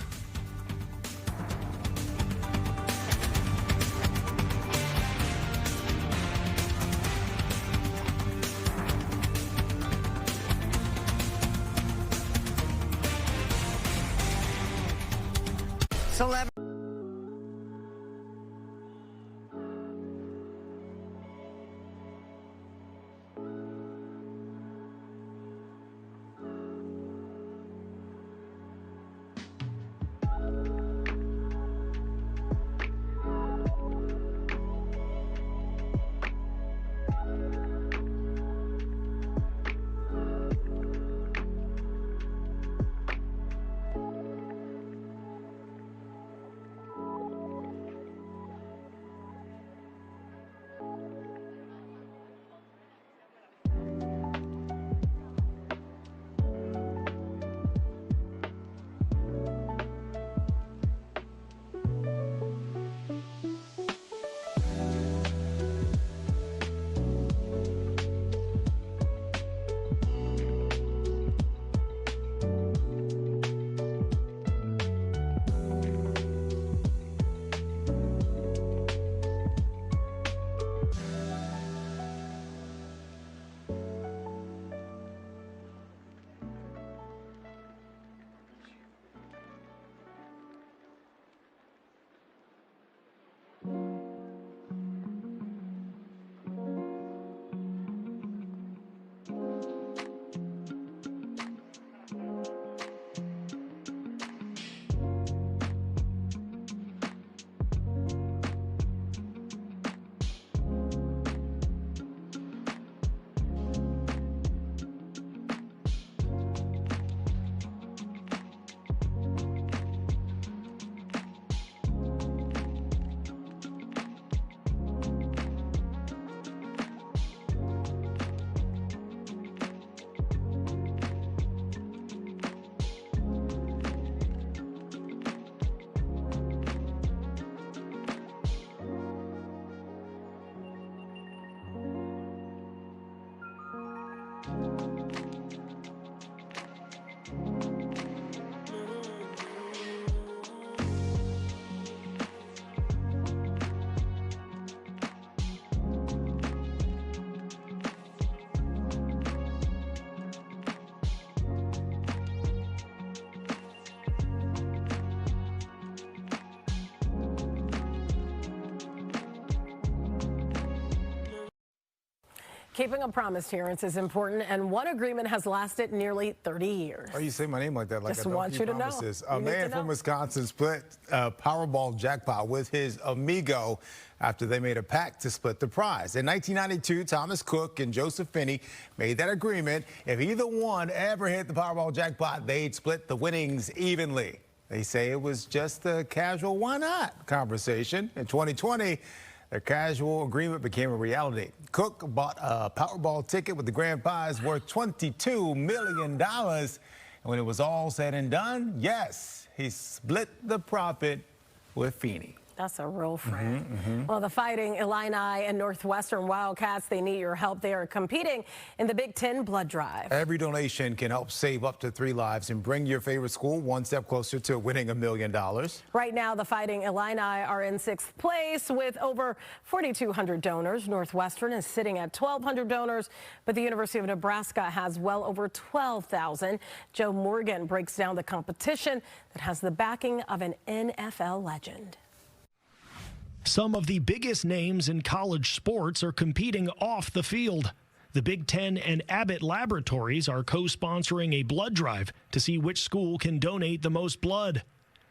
Keeping a promise, Terrence, is important, and one agreement has lasted nearly 30 years. Oh, you say my name like that? Like Just I don't want keep you to know. promises. You A need to man know. from Wisconsin split a Powerball jackpot with his amigo after they made a pact to split the prize. In 1992, Thomas Cook and Joseph Finney made that agreement. If either one ever hit the Powerball jackpot, they'd split the winnings evenly. They say it was just a casual why not conversation. In 2020, their casual agreement became a reality. Cook bought a Powerball ticket with the grand prize worth $22 million. And when it was all said and done, yes, he split the profit with Feeney. That's a real friend. Well, the Fighting Illini and Northwestern Wildcats, they need your help. They are competing in the Big Ten Blood Drive. Every donation can help save up to 3 lives and bring your favorite school one step closer to winning $1 million. Right now, the Fighting Illini are in 6th place with over 4,200 donors. Northwestern is sitting at 1,200 donors, but the University of Nebraska has well over 12,000. Joe Morgan breaks down the competition that has the backing of an NFL legend. Some of the biggest names in college sports are competing off the field. The Big Ten and Abbott Laboratories are co-sponsoring a blood drive to see which school can donate the most blood.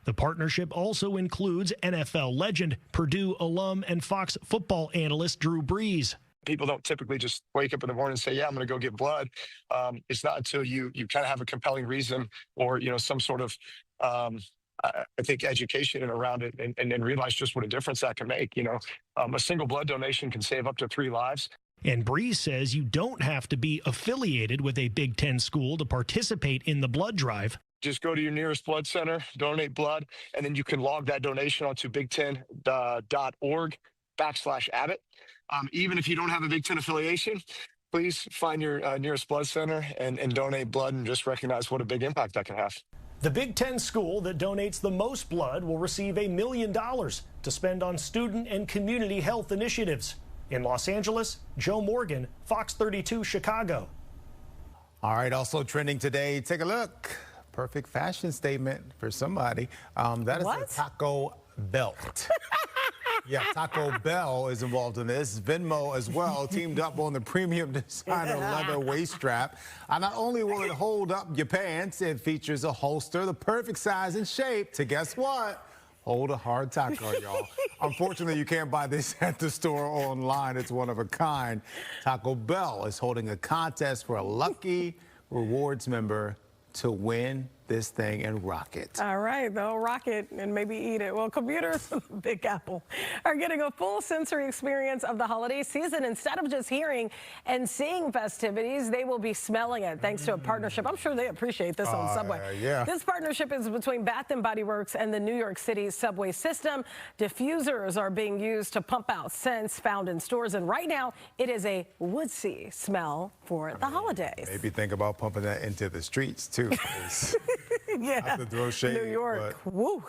The partnership also includes NFL legend, Purdue alum, and Fox football analyst Drew Brees. People don't typically just wake up in the morning and say, yeah, I'm going to go get blood. It's not until you kind of have a compelling reason or, some sort of I think education around it and then realize just what a difference that can make. A single blood donation can save up to 3 lives. And Brees says you don't have to be affiliated with a Big Ten school to participate in the blood drive. Just go to your nearest blood center, donate blood, and then you can log that donation onto bigten.org/Abbott. Even if you don't have a Big Ten affiliation, please find your nearest blood center and donate blood and just recognize what a big impact that can have. The Big Ten school that donates the most blood will receive $1 million to spend on student and community health initiatives. In Los Angeles, Joe Morgan, Fox 32 Chicago. All right, also trending today, take a look. Perfect fashion statement for somebody. That is a Taco Belt. Yeah, Taco Bell is involved in this. Venmo as well, teamed up on the premium designer leather waist strap. Not only will it hold up your pants, it features a holster, the perfect size and shape to, guess what? Hold a hard taco, y'all. Unfortunately, you can't buy this at the store or online. It's one of a kind. Taco Bell is holding a contest for a lucky rewards member to win this thing and rock it. All right, they'll rock it and maybe eat it. Well, commuters of the Big Apple are getting a full sensory experience of the holiday season. Instead of just hearing and seeing festivities, they will be smelling it thanks to a partnership. I'm sure they appreciate this on Subway. Yeah. This partnership is between Bath & Body Works and the New York City subway system. Diffusers are being used to pump out scents found in stores, and right now it is a woodsy smell for the holidays. Maybe think about pumping that into the streets too. Yeah, I have to throw shade, New York. Woo.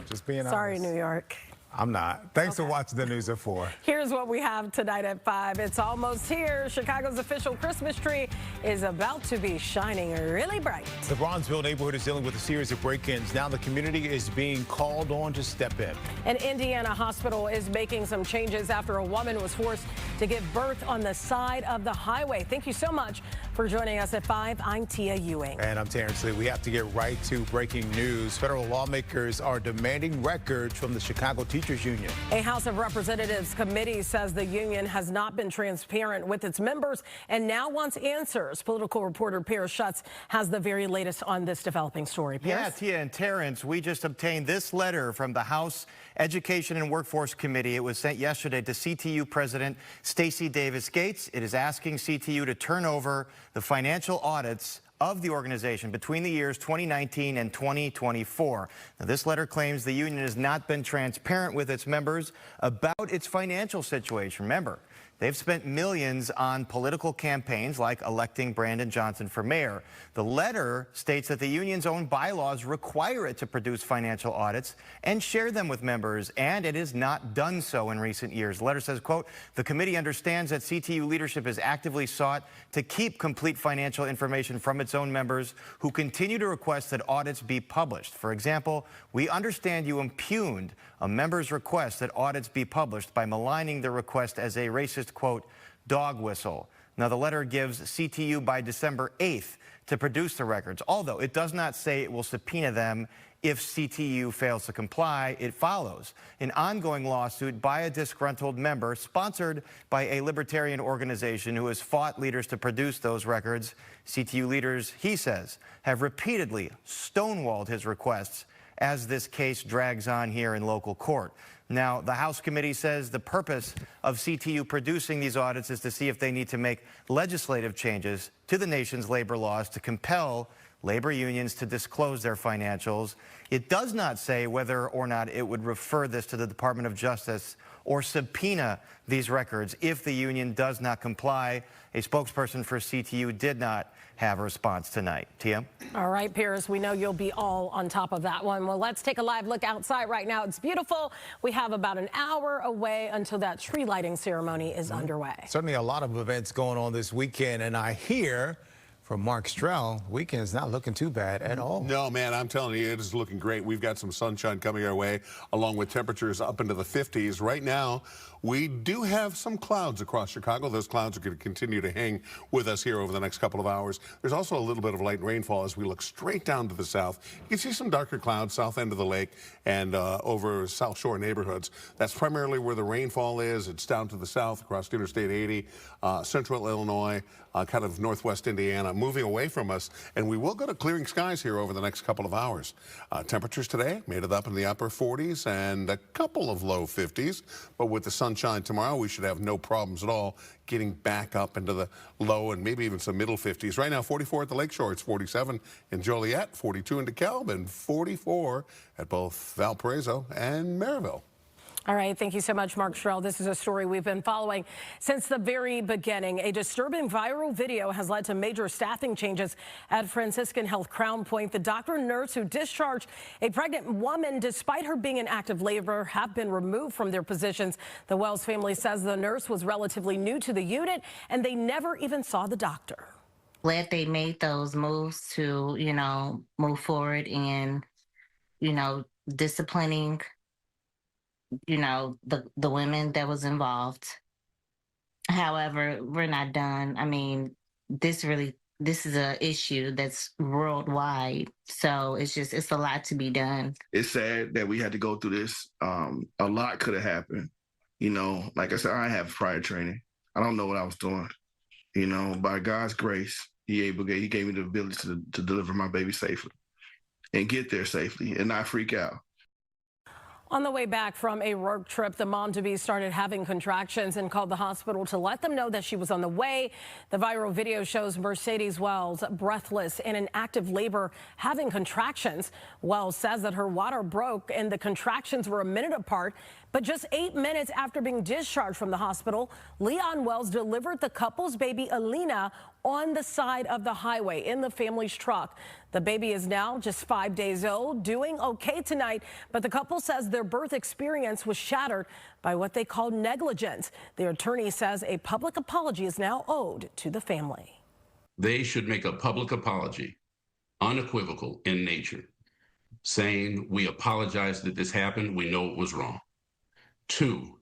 Just being Sorry, honest. New York. I'm not. Thanks for watching the news at 4. Here's what we have tonight at 5. It's almost here. Chicago's official Christmas tree is about to be shining really bright. The Bronzeville neighborhood is dealing with a series of break-ins. Now the community is being called on to step in. An Indiana hospital is making some changes after a woman was forced to give birth on the side of the highway. Thank you so much for joining us at 5. I'm Tia Ewing. And I'm Terrence Lee. We have to get right to breaking news. Federal lawmakers are demanding records from the Chicago Teachers Union. A House of Representatives committee says the union has not been transparent with its members and now wants answers. Political reporter Pierce Schutz has the very latest on this developing story. Pierce? Yeah, Tia and Terrence, we just obtained this letter from the House Education and Workforce Committee. It was sent yesterday to CTU President Stacey Davis Gates. It is asking CTU to turn over the financial audits of the organization between the years 2019 and 2024. Now, this letter claims the union has not been transparent with its members about its financial situation. Remember, they've spent millions on political campaigns like electing Brandon Johnson for mayor. The letter states that the union's own bylaws require it to produce financial audits and share them with members, and it has not done so in recent years. The letter says, quote, the committee understands that CTU leadership has actively sought to keep complete financial information from its own members who continue to request that audits be published. For example, we understand you impugned a member's request that audits be published by maligning the request as a racist, quote, dog whistle. Now, the letter gives CTU by December 8th to produce the records, although it does not say it will subpoena them if CTU fails to comply. It follows an ongoing lawsuit by a disgruntled member sponsored by a libertarian organization who has fought leaders to produce those records. CTU leaders, he says, have repeatedly stonewalled his requests as this case drags on here in local court. Now, the House committee says the purpose of CTU producing these audits is to see if they need to make legislative changes to the nation's labor laws to compel labor unions to disclose their financials. It does not say whether or not it would refer this to the Department of Justice or subpoena these records if the union does not comply. A spokesperson for CTU did not have a response tonight. Tia? All right, Piers, we know you'll be all on top of that one. Well, let's take a live look outside right now. It's beautiful. We have about an hour away until that tree lighting ceremony is underway. Certainly a lot of events going on this weekend, and I hear from Mark Strell, weekend's not looking too bad at all. No, man, I'm telling you, it is looking great. We've got some sunshine coming our way, along with temperatures up into the 50s. Right now, we do have some clouds across Chicago. Those clouds are going to continue to hang with us here over the next couple of hours. There's also a little bit of light rainfall as we look straight down to the south. You can see some darker clouds south end of the lake and over South Shore neighborhoods. That's primarily where the rainfall is. It's down to the south across Interstate 80, central Illinois, kind of northwest Indiana, moving away from us. And we will go to clearing skies here over the next couple of hours. Temperatures today made it up in the upper 40s and a couple of low 50s. But with the sunshine tomorrow, we should have no problems at all getting back up into the low and maybe even some middle 50s. Right now, 44 at the Lakeshore. It's 47 in Joliet, 42 in DeKalb, and 44 at both Valparaiso and Maryville. All right, thank you so much, Mark Strell. This is a story we've been following since the very beginning. A disturbing viral video has led to major staffing changes at Franciscan Health Crown Point. The doctor and nurse who discharged a pregnant woman despite her being in active labor have been removed from their positions. The Wells family says the nurse was relatively new to the unit and they never even saw the doctor. Glad they made those moves to, move forward in, disciplining the women that was involved. However, we're not done. I mean, this is an issue that's worldwide. So it's a lot to be done. It's sad that we had to go through this. A lot could have happened. Like I said, I have prior training. I don't know what I was doing. By God's grace, He gave me the ability to deliver my baby safely and get there safely and not freak out. On the way back from a work trip, the mom-to-be started having contractions and called the hospital to let them know that she was on the way. The viral video shows Mercedes Wells breathless and in active labor having contractions. Wells says that her water broke and the contractions were a minute apart. But just 8 minutes after being discharged from the hospital, Leon Wells delivered the couple's baby, Alina, on the side of the highway in the family's truck. The baby is now just 5 days old, doing okay tonight, but the couple says their birth experience was shattered by what they call negligence. Their attorney says a public apology is now owed to the family. They should make a public apology, unequivocal in nature, saying we apologize that this happened, we know it was wrong. 2,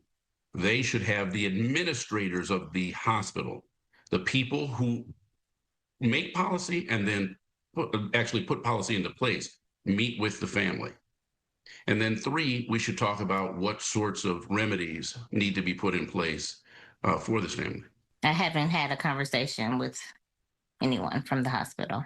they should have the administrators of the hospital, the people who make policy and then actually put policy into place, meet with the family. And then 3, we should talk about what sorts of remedies need to be put in place for this family. I haven't had a conversation with anyone from the hospital.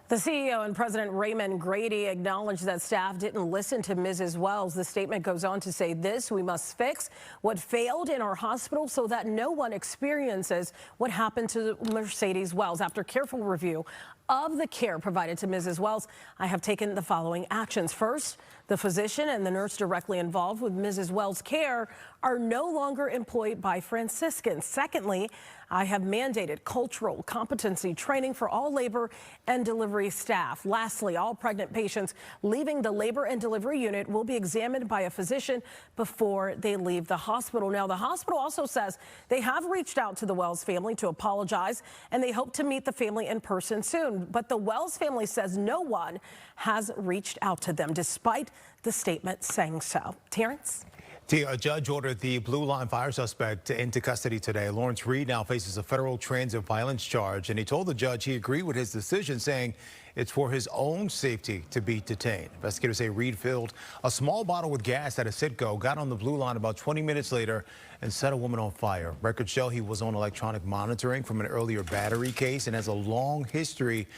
The CEO and President Raymond Grady acknowledged that staff didn't listen to Mrs. Wells. The statement goes on to say this: we must fix what failed in our hospital so that no one experiences what happened to Mercedes Wells. After careful review of the care provided to Mrs. Wells, I have taken the following actions. First, the physician and the nurse directly involved with Mrs. Wells' care are no longer employed by Franciscans. Secondly, I have mandated cultural competency training for all labor and delivery staff. Lastly, all pregnant patients leaving the labor and delivery unit will be examined by a physician before they leave the hospital. Now, the hospital also says they have reached out to the Wells family to apologize, and they hope to meet the family in person soon. But the Wells family says no one has reached out to them, despite the statement saying so. Terrence? A judge ordered the Blue Line fire suspect into custody today. Lawrence Reed now faces a federal transit violence charge, and he told the judge he agreed with his decision, saying it's for his own safety to be detained. Investigators say Reed filled a small bottle with gas at a Citgo, got on the Blue Line about 20 minutes later, and set a woman on fire. Records show he was on electronic monitoring from an earlier battery case and has a long history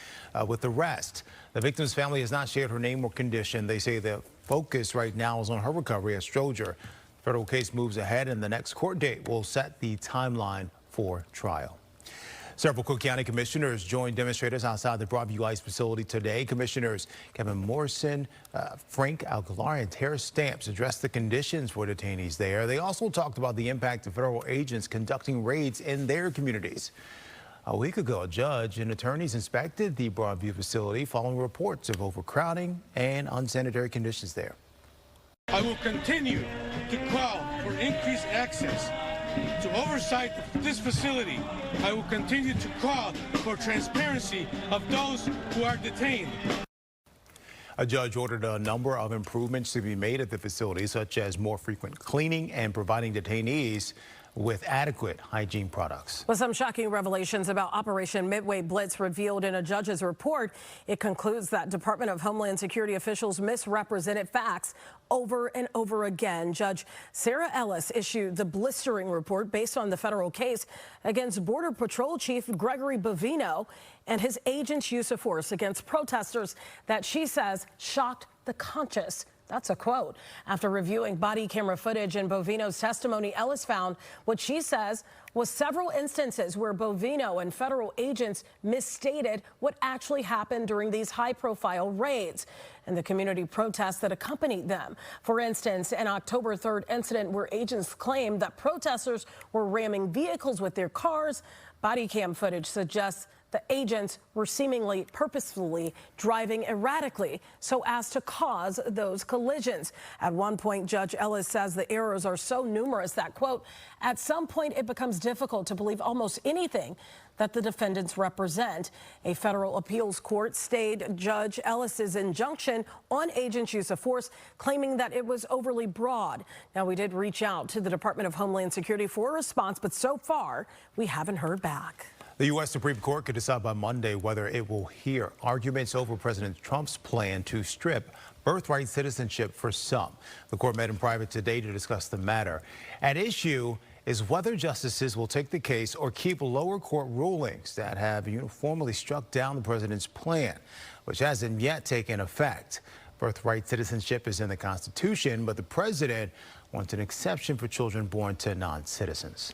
with arrest. The victim's family has not shared her name or condition. They say the focus right now is on her recovery at Stroger. The federal case moves ahead, and the next court date will set the timeline for trial. Several Cook County commissioners joined demonstrators outside the Broadview ICE facility today. Commissioners Kevin Morrison, Frank Aguilar, and Tara Stamps addressed the conditions for detainees there. They also talked about the impact of federal agents conducting raids in their communities. A week ago, a judge and attorneys inspected the Broadview facility following reports of overcrowding and unsanitary conditions there. I will continue to call for increased access to oversight of this facility. I will continue to call for transparency of those who are detained. A judge ordered a number of improvements to be made at the facility, such as more frequent cleaning and providing detainees with adequate hygiene products. With some shocking revelations about Operation Midway Blitz revealed in a judge's report, it concludes that Department of Homeland Security officials misrepresented facts over and over again. Judge Sarah Ellis issued the blistering report based on the federal case against Border Patrol Chief Gregory Bovino and his agents' use of force against protesters that she says shocked the conscience. That's a quote. After reviewing body camera footage and Bovino's testimony, Ellis found what she says was several instances where Bovino and federal agents misstated what actually happened during these high-profile raids and the community protests that accompanied them. For instance, an October 3rd incident where agents claimed that protesters were ramming vehicles with their cars. Body cam footage suggests the agents were seemingly purposefully driving erratically so as to cause those collisions. At one point, Judge Ellis says the errors are so numerous that, quote, at some point it becomes difficult to believe almost anything that the defendants represent. A federal appeals court stayed Judge Ellis's injunction on agents' use of force, claiming that it was overly broad. Now, we did reach out to the Department of Homeland Security for a response, but so far we haven't heard back. The U.S. Supreme Court could decide by Monday whether it will hear arguments over President Trump's plan to strip birthright citizenship for some. The court met in private today to discuss the matter. At issue is whether justices will take the case or keep lower court rulings that have uniformly struck down the president's plan, which hasn't yet taken effect. Birthright citizenship is in the Constitution, but the president wants an exception for children born to non-citizens.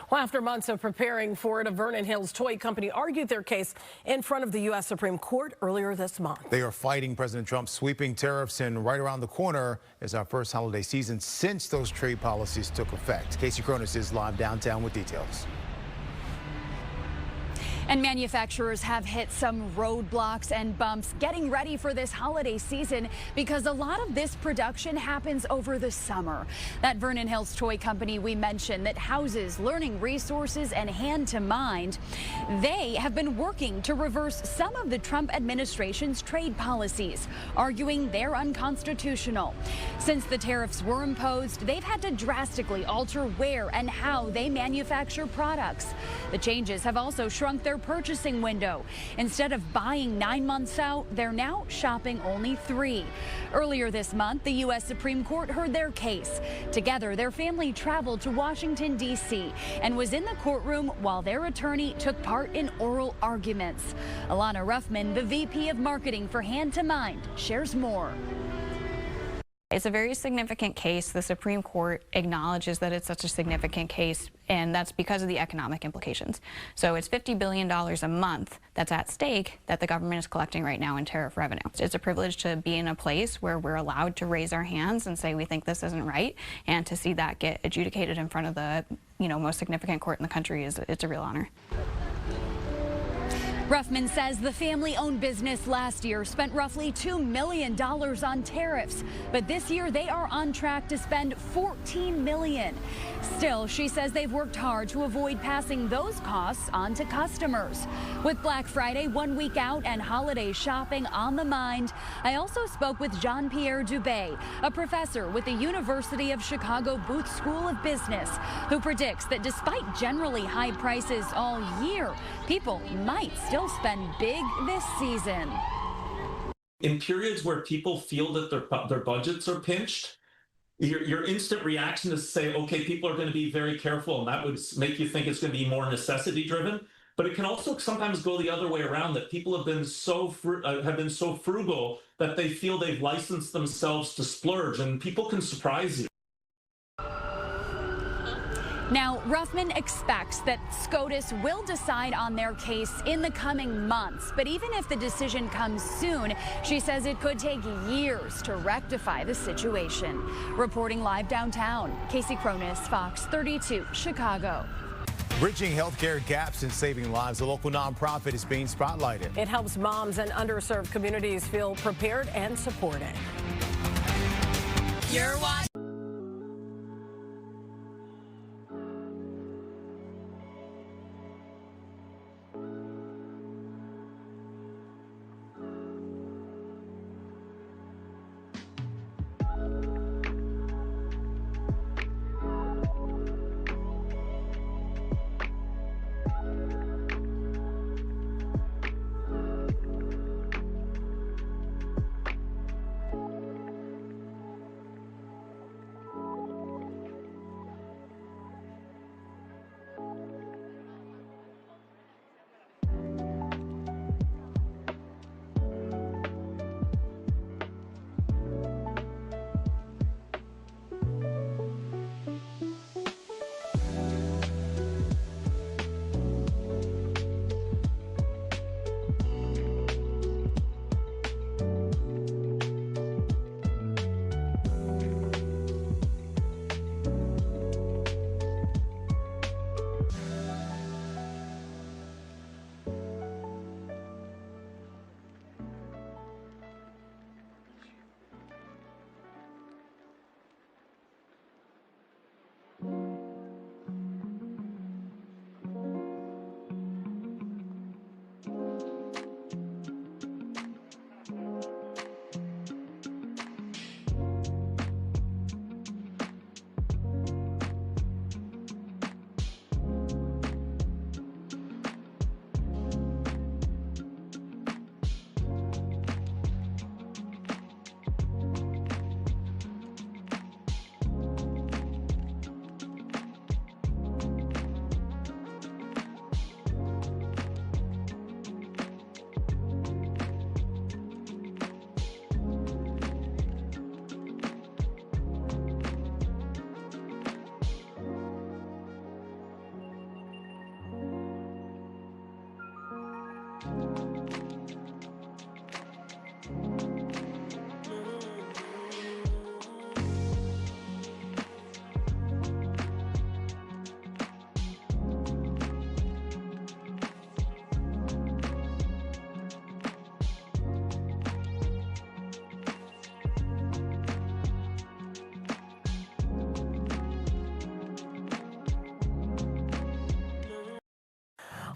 Well, after months of preparing for it, a Vernon Hills toy company argued their case in front of the U.S. Supreme Court earlier this month. They are fighting President Trump's sweeping tariffs, and right around the corner is our first holiday season since those trade policies took effect. Casey Cronus is live downtown with details. And manufacturers have hit some roadblocks and bumps getting ready for this holiday season because a lot of this production happens over the summer. That Vernon Hills toy company we mentioned that houses learning resources and Hand to Mind, they have been working to reverse some of the Trump administration's trade policies, arguing they're unconstitutional. Since the tariffs were imposed, they've had to drastically alter where and how they manufacture products. The changes have also shrunk their purchasing window. Instead of buying 9 months out, they're now shopping only 3. Earlier this month, the U.S. Supreme Court heard their case. Together, their family traveled to Washington, D.C. and was in the courtroom while their attorney took part in oral arguments. Alana Ruffman, the VP of Marketing for Hand to Mind, shares more. It's a very significant case. The Supreme Court acknowledges that it's such a significant case, and that's because of the economic implications. So it's $50 billion a month that's at stake that the government is collecting right now in tariff revenue. It's a privilege to be in a place where we're allowed to raise our hands and say we think this isn't right, and to see that get adjudicated in front of the most significant court in the country it's a real honor. Ruffman says the family-owned business last year spent roughly $2 million on tariffs, but this year they are on track to spend $14 million. Still, she says they've worked hard to avoid passing those costs on to customers. With Black Friday 1 week out and holiday shopping on the mind, I also spoke with Jean-Pierre Dubé, a professor with the University of Chicago Booth School of Business, who predicts that despite generally high prices all year, people might still spend big this season. In periods where people feel that their budgets are pinched, your instant reaction is to say, okay, people are going to be very careful, and that would make you think it's going to be more necessity driven. But it can also sometimes go the other way around, that people have been so frugal that they feel they've licensed themselves to splurge, and people can surprise you. Now, Ruffman expects that SCOTUS will decide on their case in the coming months. But even if the decision comes soon, she says it could take years to rectify the situation. Reporting live downtown, Casey Cronus, Fox 32, Chicago. Bridging healthcare gaps and saving lives, a local nonprofit is being spotlighted. It helps moms and underserved communities feel prepared and supported. You're watching.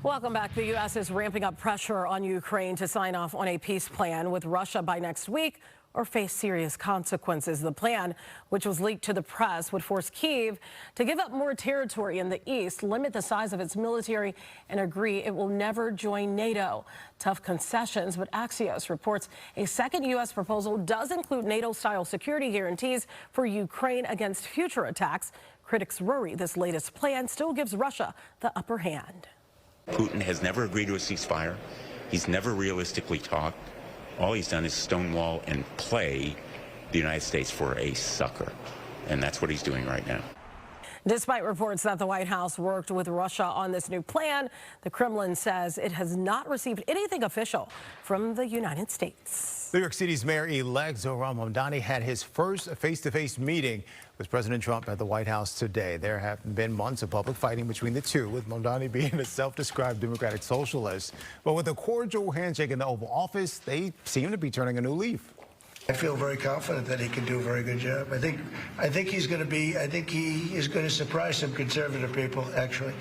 Welcome back. The U.S. is ramping up pressure on Ukraine to sign off on a peace plan with Russia by next week or face serious consequences. The plan, which was leaked to the press, would force Kyiv to give up more territory in the east, limit the size of its military, and agree it will never join NATO. Tough concessions, but Axios reports a second U.S. proposal does include NATO-style security guarantees for Ukraine against future attacks. Critics worry this latest plan still gives Russia the upper hand. Putin has never agreed to a ceasefire. He's never realistically talked. All he's done is stonewall and play the United States for a sucker. And that's what he's doing right now. Despite reports that the White House worked with Russia on this new plan, the Kremlin says it has not received anything official from the United States. New York City's Mayor-elect Zohran Mamdani had his first face-to-face meeting with President Trump at the White House today. There have been months of public fighting between the two, with Mamdani being a self-described democratic socialist. But with a cordial handshake in the Oval Office, they seem to be turning a new leaf. I feel very confident that he can do a very good job. I think he is going to surprise some conservative people, actually,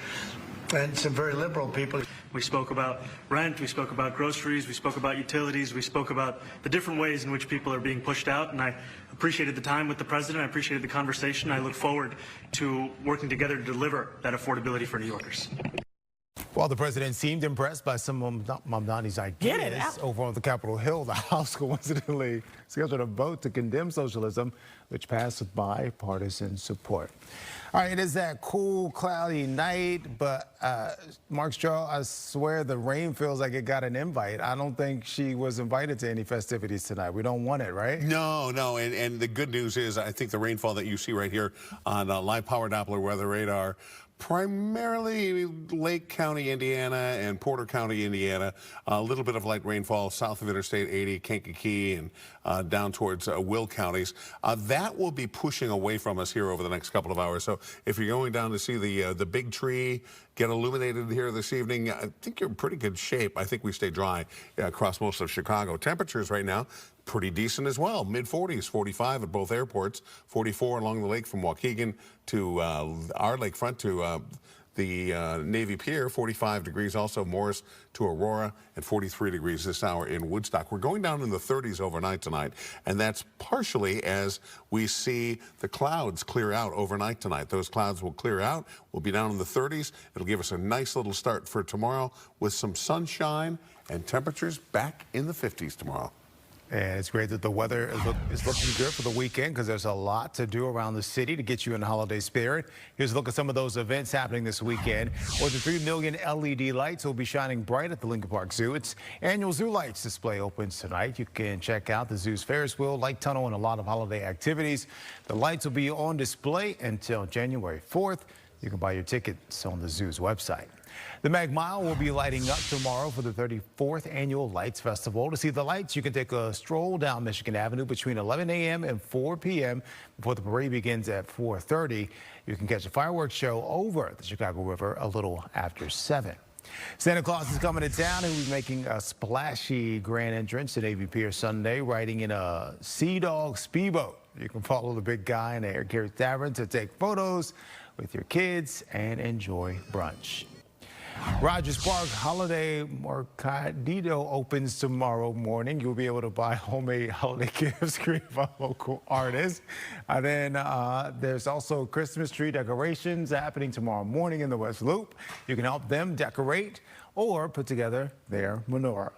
and some very liberal people. We spoke about rent, we spoke about groceries, we spoke about utilities, we spoke about the different ways in which people are being pushed out, and I appreciated the time with the president, I appreciated the conversation. I look forward to working together to deliver that affordability for New Yorkers. Well, the president seemed impressed by some of Mamdani's ideas over on the Capitol Hill. The House coincidentally scheduled a vote to condemn socialism, which passed with bipartisan support. All right, it is that cool, cloudy night, but Mark Straw, I swear the rain feels like it got an invite. I don't think she was invited to any festivities tonight. We don't want it, right? No, and the good news is I think the rainfall that you see right here on live power Doppler weather radar, primarily Lake County, Indiana, and Porter County, Indiana. A little bit of light rainfall south of Interstate 80, Kankakee, and down towards Will counties. That will be pushing away from us here over the next couple of hours. So if you're going down to see the big tree get illuminated here this evening, I think you're in pretty good shape. I think we stay dry across most of Chicago. Temperatures right now, pretty decent as well. Mid-40s, 45 at both airports, 44 along the lake from Waukegan to our lakefront to the Navy Pier, 45 degrees also Morris to Aurora, and 43 degrees this hour in Woodstock. We're going down in the 30s overnight tonight, and that's partially as we see the clouds clear out overnight tonight. Those clouds will clear out. We'll be down in the 30s. It'll give us a nice little start for tomorrow with some sunshine and temperatures back in the 50s tomorrow. And it's great that the weather is looking good for the weekend because there's a lot to do around the city to get you in the holiday spirit. Here's a look at some of those events happening this weekend. More than 3 million LED lights will be shining bright at the Lincoln Park Zoo. Its annual Zoo Lights display opens tonight. You can check out the zoo's Ferris wheel, light tunnel, and a lot of holiday activities. The lights will be on display until January 4th. You can buy your tickets on the zoo's website. The Mag Mile will be lighting up tomorrow for the 34th Annual Lights Festival. To see the lights, you can take a stroll down Michigan Avenue between 11 a.m. and 4 p.m. before the parade begins at 4:30. You can catch a fireworks show over the Chicago River a little after 7. Santa Claus is coming to town and will be making a splashy grand entrance at Navy Pier Sunday, riding in a Sea Dog speedboat. You can follow the big guy in the Air Carrier Tavern to take photos with your kids and enjoy brunch. Rogers Park Holiday Mercadito opens tomorrow morning. You'll be able to buy homemade holiday gifts created by local artists. And then there's also Christmas tree decorations happening tomorrow morning in the West Loop. You can help them decorate or put together their menorah.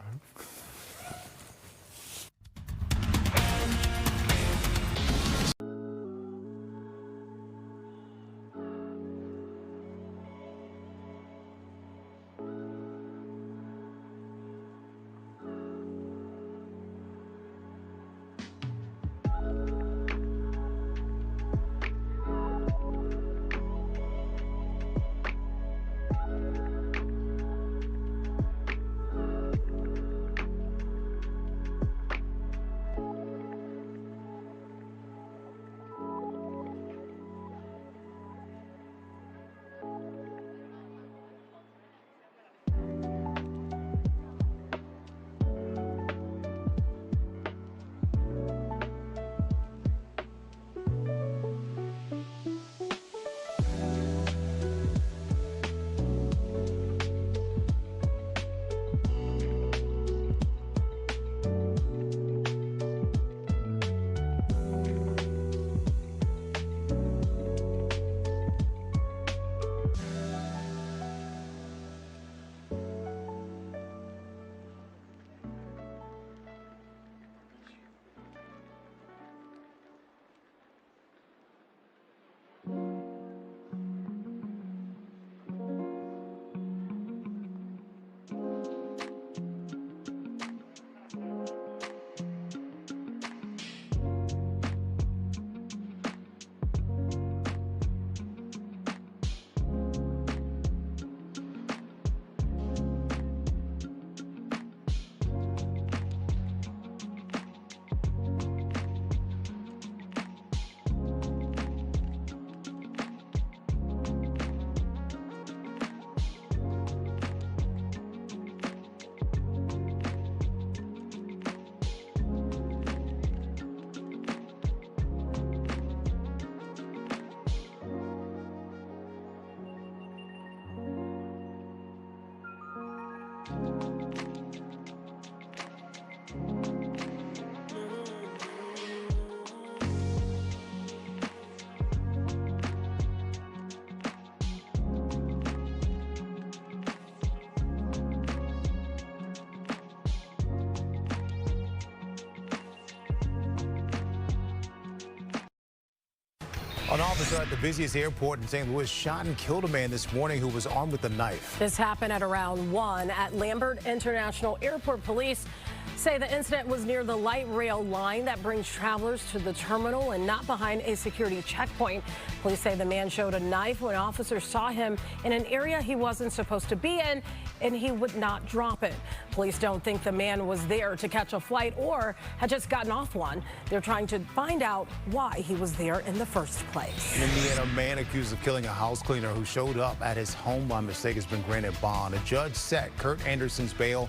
An officer at the busiest airport in St. Louis shot and killed a man this morning who was armed with a knife. This happened at around 1 at Lambert International Airport. Police say the incident was near the light rail line that brings travelers to the terminal and not behind a security checkpoint. Police say the man showed a knife when officers saw him in an area he wasn't supposed to be in, and he would not drop it. Police don't think the man was there to catch a flight or had just gotten off one. They're trying to find out why he was there in the first place. In Indiana, a man accused of killing a house cleaner who showed up at his home by mistake has been granted bond. A judge set Kurt Anderson's bail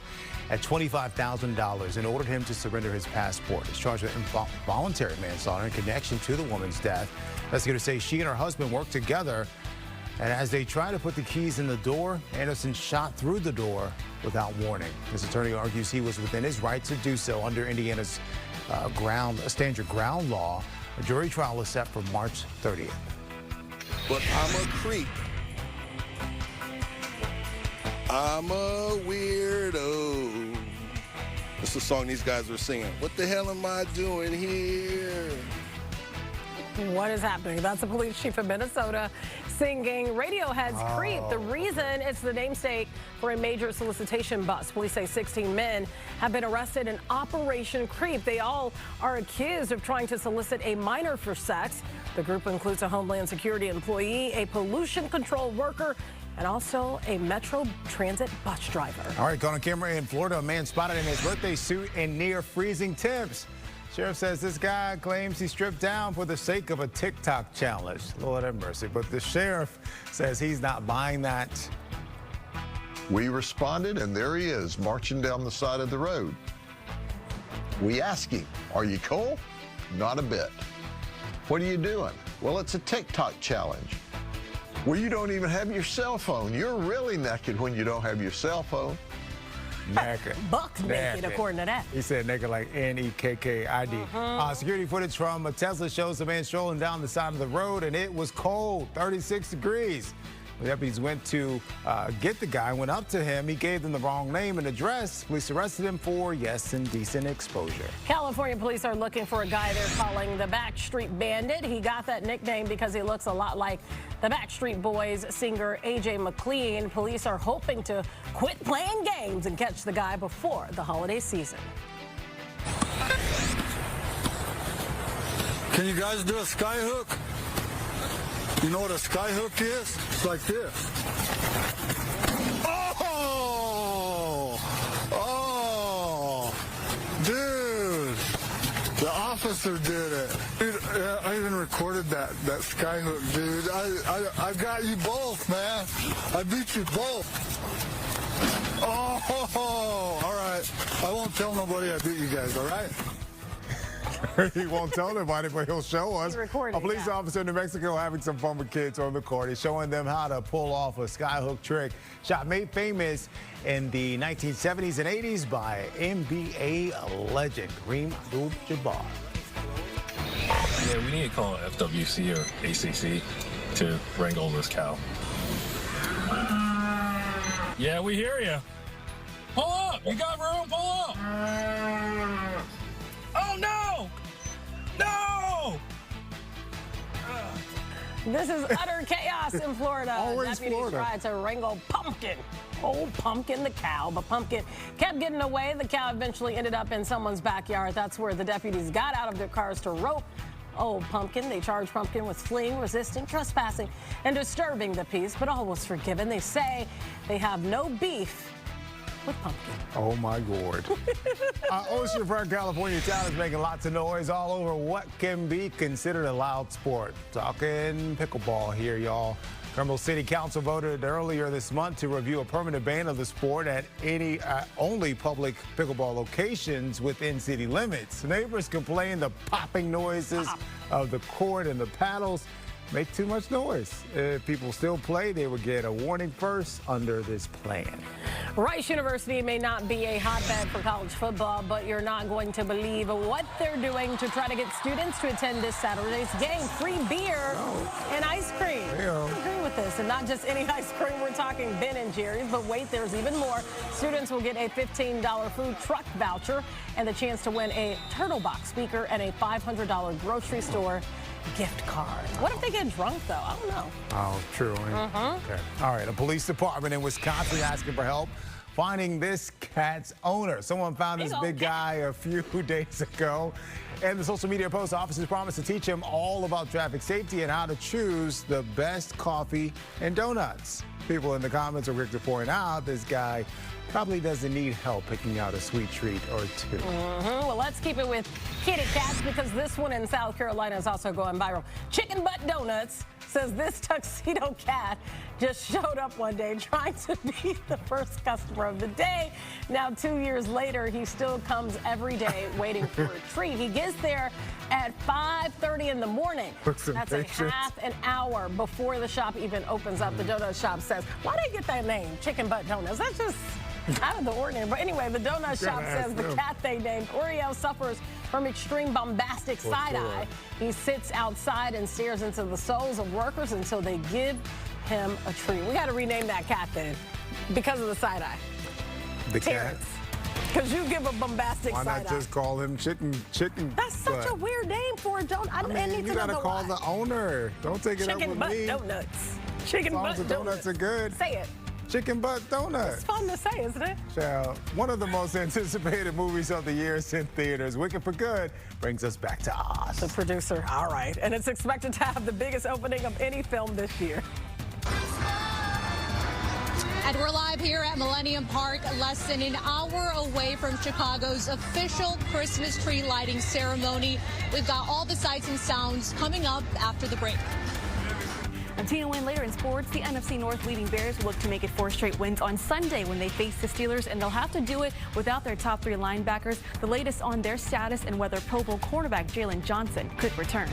at $25,000 and ordered him to surrender his passport. He's charged with involuntary manslaughter in connection to the woman's death. Investigators say she and her husband worked together, and as they tried to put the keys in the door, Anderson shot through the door without warning. His attorney argues he was within his right to do so under Indiana's stand your ground law. A jury trial is set for March 30th. But I'm a creep. I'm a weirdo. It's the song these guys were singing. What the hell am I doing here? What is happening? That's the police chief of Minnesota singing Radiohead's Creep. The reason it's the namesake for a major solicitation bust. Police say 16 men have been arrested in Operation Creep. They all are accused of trying to solicit a minor for sex. The group includes a Homeland Security employee, a pollution control worker, and also a Metro Transit bus driver. All right, caught on camera in Florida, a man spotted in his birthday suit in near freezing temps. Sheriff says this guy claims he stripped down for the sake of a TikTok challenge. Lord have mercy. But the sheriff says he's not buying that. We responded, and there he is, marching down the side of the road. We asked him, are you cold? Not a bit. What are you doing? Well, it's a TikTok challenge. Well, you don't even have your cell phone. You're really naked when you don't have your cell phone. Naked. Buck naked, according to that. He said naked like N-E-K-K-I-D. Security footage from a Tesla shows a man strolling down the side of the road, and it was cold, 36 degrees. The deputies went to get the guy, went up to him. He gave them the wrong name and address. Police arrested him for, yes, indecent exposure. California police are looking for a guy they're calling the Backstreet Bandit. He got that nickname because he looks a lot like the Backstreet Boys singer A.J. McLean. Police are hoping to quit playing games and catch the guy before the holiday season. Can you guys do a sky hook? You know what a sky hook is? It's like this. Oh! Oh! Dude! The officer did it. Dude, I even recorded that sky hook, dude. I got you both, man. I beat you both. Oh! All right. I won't tell nobody I beat you guys, all right? He won't tell anybody, but he'll show us. A police officer in New Mexico having some fun with kids on the court. He's showing them how to pull off a skyhook trick. Shot made famous in the 1970s and 80s by NBA legend Kareem Abdul-Jabbar. Yeah, we need to call FWC or ACC to wrangle this cow. Yeah, we hear you. Pull up! You got room? Pull up! Oh, no! No! This is utter chaos in Florida. Always Deputies Florida. tried to wrangle Pumpkin. Old Pumpkin the cow, but Pumpkin kept getting away. The cow eventually ended up in someone's backyard. That's where the deputies got out of their cars to rope Old Pumpkin. They charged Pumpkin with fleeing, resisting, trespassing, and disturbing the peace, but all was forgiven. They say they have no beef with Pumpkin. Oh, my Lord. Oceanfront, California town is making lots of noise all over what can be considered a loud sport. Talking pickleball here, y'all. Carmel City Council voted earlier this month to review a permanent ban of the sport at only public pickleball locations within city limits. Neighbors complain the popping noises of the court and the paddles make too much noise. If people still play, they would get a warning first under this plan. Rice University may not be a hotbed for college football, but you're not going to believe what they're doing to try to get students to attend this Saturday's game. Free beer and ice cream. I agree with this. And not just any ice cream. We're talking Ben & Jerry's. But wait, there's even more. Students will get a $15 food truck voucher and the chance to win a Turtle Box speaker and a $500 grocery store gift card. What if they get drunk, though? I don't know. Oh, true. Okay. All right. A police department in Wisconsin asking for help finding this cat's owner. Someone found this big guy a few days ago. And the social media post, officers promised to teach him all about traffic safety and how to choose the best coffee and donuts. People in the comments are quick to point out this guy probably doesn't need help picking out a sweet treat or two. Well, let's keep it with kitty cats because this one in South Carolina is also going viral. Chicken Butt Donuts says this tuxedo cat just showed up one day trying to be the first customer of the day. Now, 2 years later, he still comes every day waiting for a treat. He gets there at 5:30 in the morning. That's a half an hour before the shop even opens up. The donut shop says, why did they get that name, Chicken Butt Donuts? That's just out of the ordinary. But anyway, the donut shop says the cat they named Oriel suffers from extreme bombastic side-eye. He sits outside and stares into the souls of workers until they give him a treat. We got to rename that cat then because of the side-eye. The cat? Because you give a bombastic side-eye. Why not just call him chicken? That's such a weird name for a donut. I mean, you got to call the owner. Don't take it up with me. Chicken Butt Donuts. Chicken Butt Donuts are good. Say it. Chicken Butt Donut. It's fun to say, isn't it? Child, one of the most anticipated movies of the year is in theaters. Wicked for Good brings us back to Oz. The producer, all right. And it's expected to have the biggest opening of any film this year. And we're live here at Millennium Park, less than an hour away from Chicago's official Christmas tree lighting ceremony. We've got all the sights and sounds coming up after the break. And Tina Wayne, later in sports, the NFC North leading Bears will look to make it 4 straight wins on Sunday when they face the Steelers, and they'll have to do it without their top 3 linebackers. The latest on their status and whether Pro Bowl cornerback Jalen Johnson could return.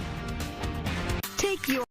Take your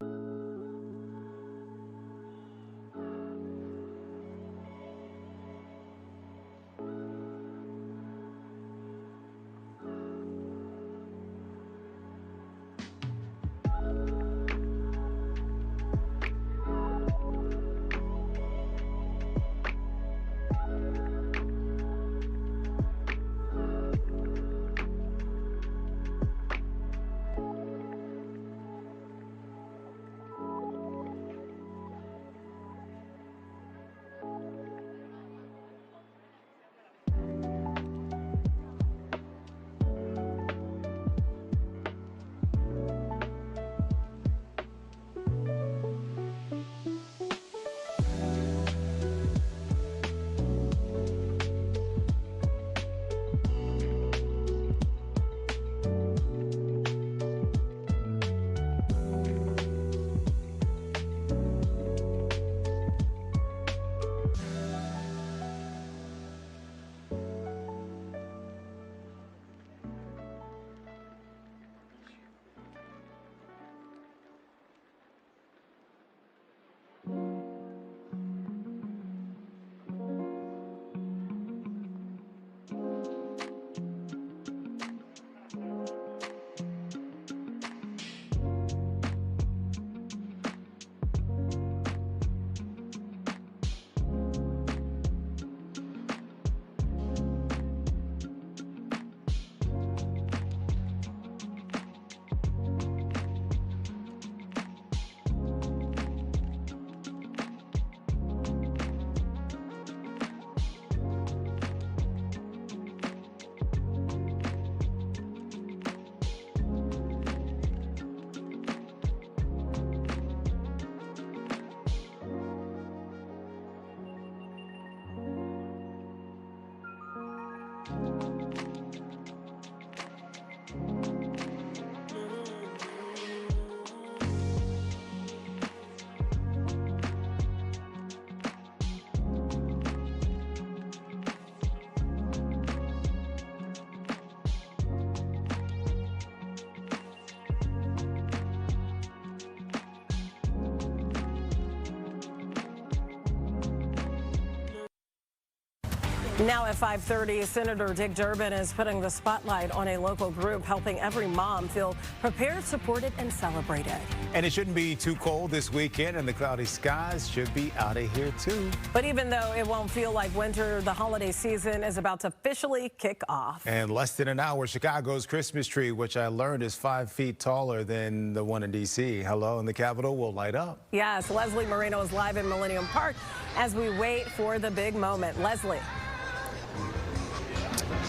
Now at 5:30, Senator Dick Durbin is putting the spotlight on a local group helping every mom feel prepared, supported, and celebrated. And it shouldn't be too cold this weekend, and the cloudy skies should be out of here too. But even though it won't feel like winter, the holiday season is about to officially kick off. And less than an hour, Chicago's Christmas tree, which I learned is 5 feet taller than the one in D.C. Hello, in the Capitol will light up. Yes, Leslie Moreno is live in Millennium Park as we wait for the big moment. Leslie.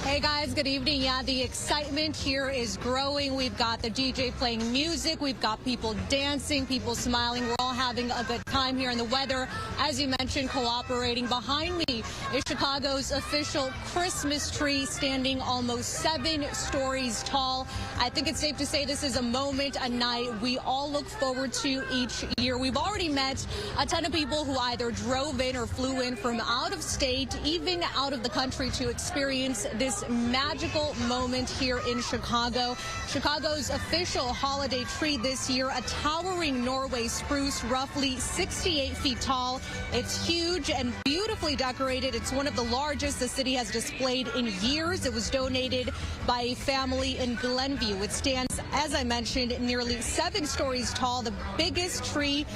Hey guys, good evening. Yeah, the excitement here is growing. We've got the DJ playing music. We've got people dancing, people smiling. We're all having a good time here. And the weather, as you mentioned, cooperating. Behind me is Chicago's official Christmas tree, standing almost 7 stories tall. I think it's safe to say this is a moment, a night we all look forward to each year. We've already met a ton of people who either drove in or flew in from out of state, even out of the country, to experience this magical moment here in Chicago. Chicago's official holiday tree this year, a towering Norway spruce, roughly 68 feet tall. It's huge and beautifully decorated. It's one of the largest the city has displayed in years. It was donated by a family in Glenview. It stands, as I mentioned, nearly 7 stories tall, the biggest tree,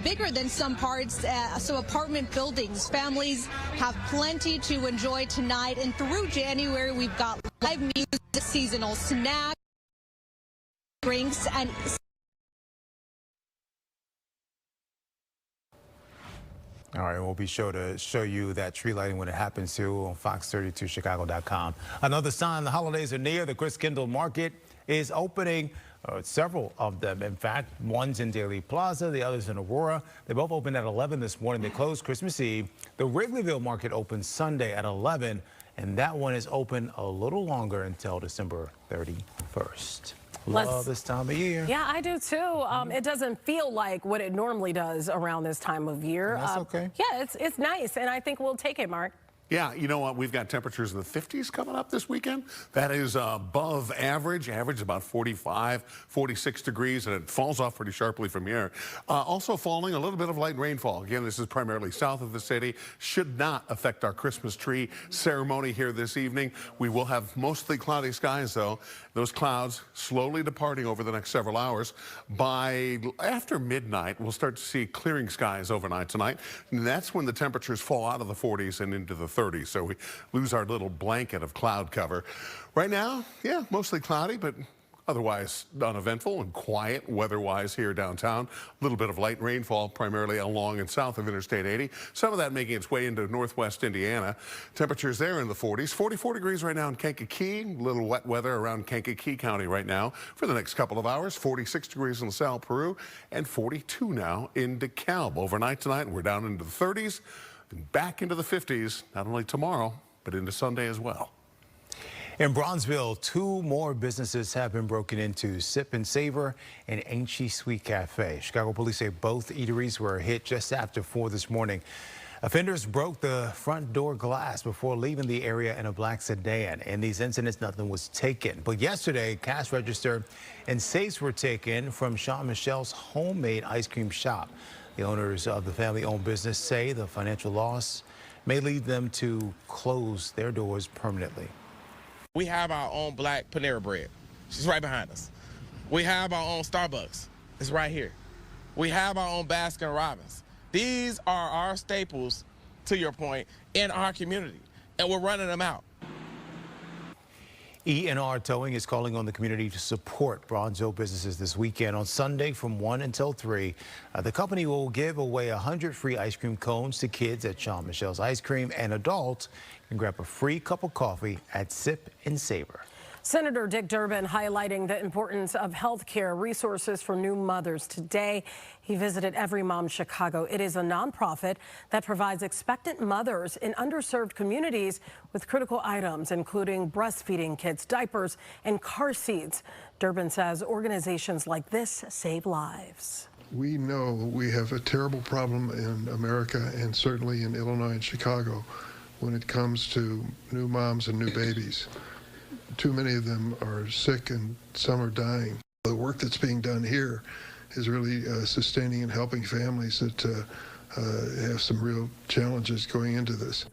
bigger than some parts, so apartment buildings. Families have plenty to enjoy tonight, and through January, we've got live music, seasonal snacks, drinks, and All right, we'll be sure to show you that tree lighting when it happens too on fox32chicago.com. Another sign the holidays are near. The Chris Kendall Market is opening. Several of them, in fact, one's in Daly Plaza, the other's in Aurora. They both opened at 11 this morning. They closed Christmas Eve. The Wrigleyville Market opens Sunday at 11, and that one is open a little longer until December 31st. Love this time of year. Yeah, I do too. It doesn't feel like what it normally does around this time of year. And that's okay. Yeah, it's nice, and I think we'll take it, Mark. Yeah, you know what? We've got temperatures in the 50s coming up this weekend. That is above average. Average is about 45, 46 degrees, and it falls off pretty sharply from here. Also falling a little bit of light rainfall. Again, this is primarily south of the city. Should not affect our Christmas tree ceremony here this evening. We will have mostly cloudy skies, though. Those clouds slowly departing over the next several hours. By after midnight, we'll start to see clearing skies overnight tonight. And that's when the temperatures fall out of the 40s and into the 30s. So we lose our little blanket of cloud cover. Right now, yeah, mostly cloudy, but otherwise uneventful and quiet weather-wise here downtown. A little bit of light rainfall primarily along and south of Interstate 80. Some of that making its way into northwest Indiana. Temperatures there in the 40s. 44 degrees right now in Kankakee. A little wet weather around Kankakee County right now for the next couple of hours. 46 degrees in LaSalle, Peru, and 42 now in DeKalb. Overnight tonight, we're down into the 30s and back into the 50s, not only tomorrow, but into Sunday as well. In Bronzeville, 2 more businesses have been broken into: Sip and Savor and Ain't She Sweet Cafe. Chicago police say both eateries were hit just after 4 this morning. Offenders broke the front door glass before leaving the area in a black sedan. In these incidents, nothing was taken. But yesterday, cash register and safes were taken from Sean Michelle's homemade ice cream shop. The owners of the family-owned business say the financial loss may lead them to close their doors permanently. We have our own black Panera Bread. She's right behind us. We have our own Starbucks. It's right here. We have our own Baskin Robbins. These are our staples, to your point, in our community, and we're running them out. E&R Towing is calling on the community to support Bronzeville businesses this weekend. On Sunday from 1 until 3, the company will give away 100 free ice cream cones to kids at Sean Michelle's Ice Cream, and adults can grab a free cup of coffee at Sip and Savor. Senator Dick Durbin highlighting the importance of health care resources for new mothers today. He visited Every Mom Chicago. It is a nonprofit that provides expectant mothers in underserved communities with critical items, including breastfeeding kits, diapers, and car seats. Durbin says organizations like this save lives. We know we have a terrible problem in America and certainly in Illinois and Chicago when it comes to new moms and new babies. Too many of them are sick and some are dying. The work that's being done here is really sustaining and helping families that have some real challenges going into this.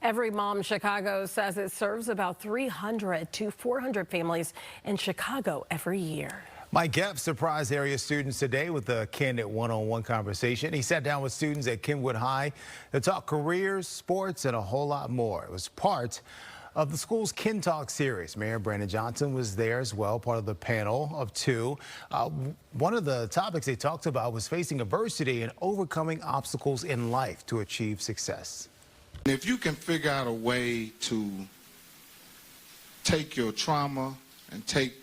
Every Mom Chicago says it serves about 300 to 400 families in Chicago every year. Mike Geff surprised area students today with a candid one-on-one conversation. He sat down with students at Kenwood High to talk careers, sports, and a whole lot more. It was part of the school's Ken Talk series. Mayor Brandon Johnson was there as well, part of the panel of two. One of the topics they talked about was facing adversity and overcoming obstacles in life to achieve success. If you can figure out a way to take your trauma and take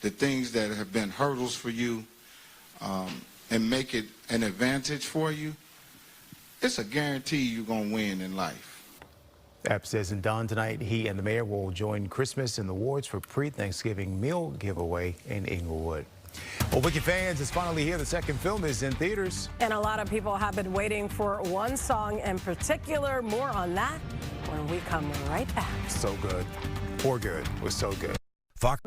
the things that have been hurdles for you and make it an advantage for you, it's a guarantee you're going to win in life. Epps isn't done tonight. He and the mayor will join Christmas in the wards for pre-Thanksgiving meal giveaway in Inglewood. Well, Wicked fans, it's finally here. The second film is in theaters. And a lot of people have been waiting for one song in particular. More on that when we come right back. So good. For good. It was so good. Fox.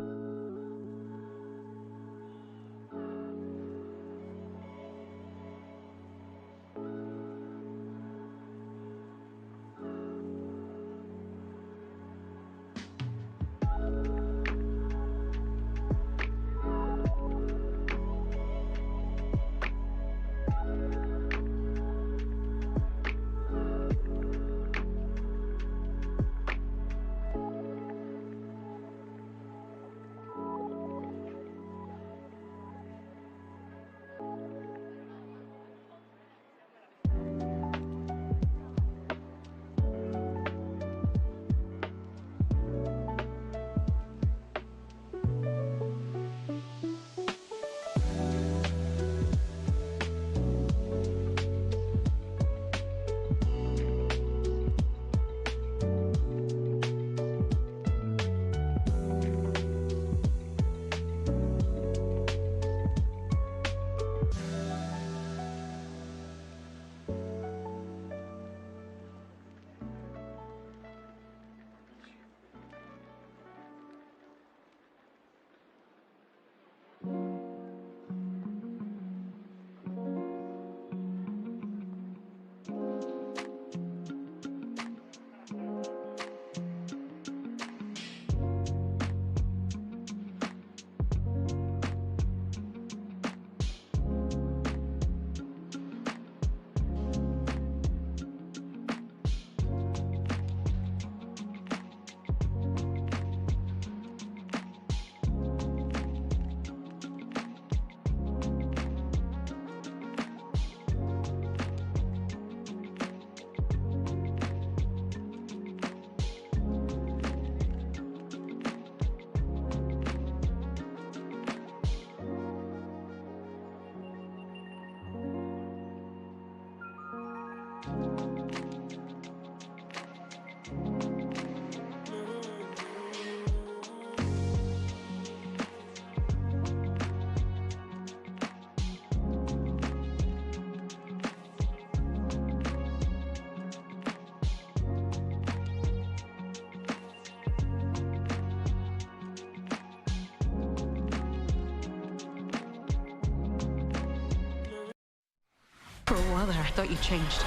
For a while there, I thought you changed.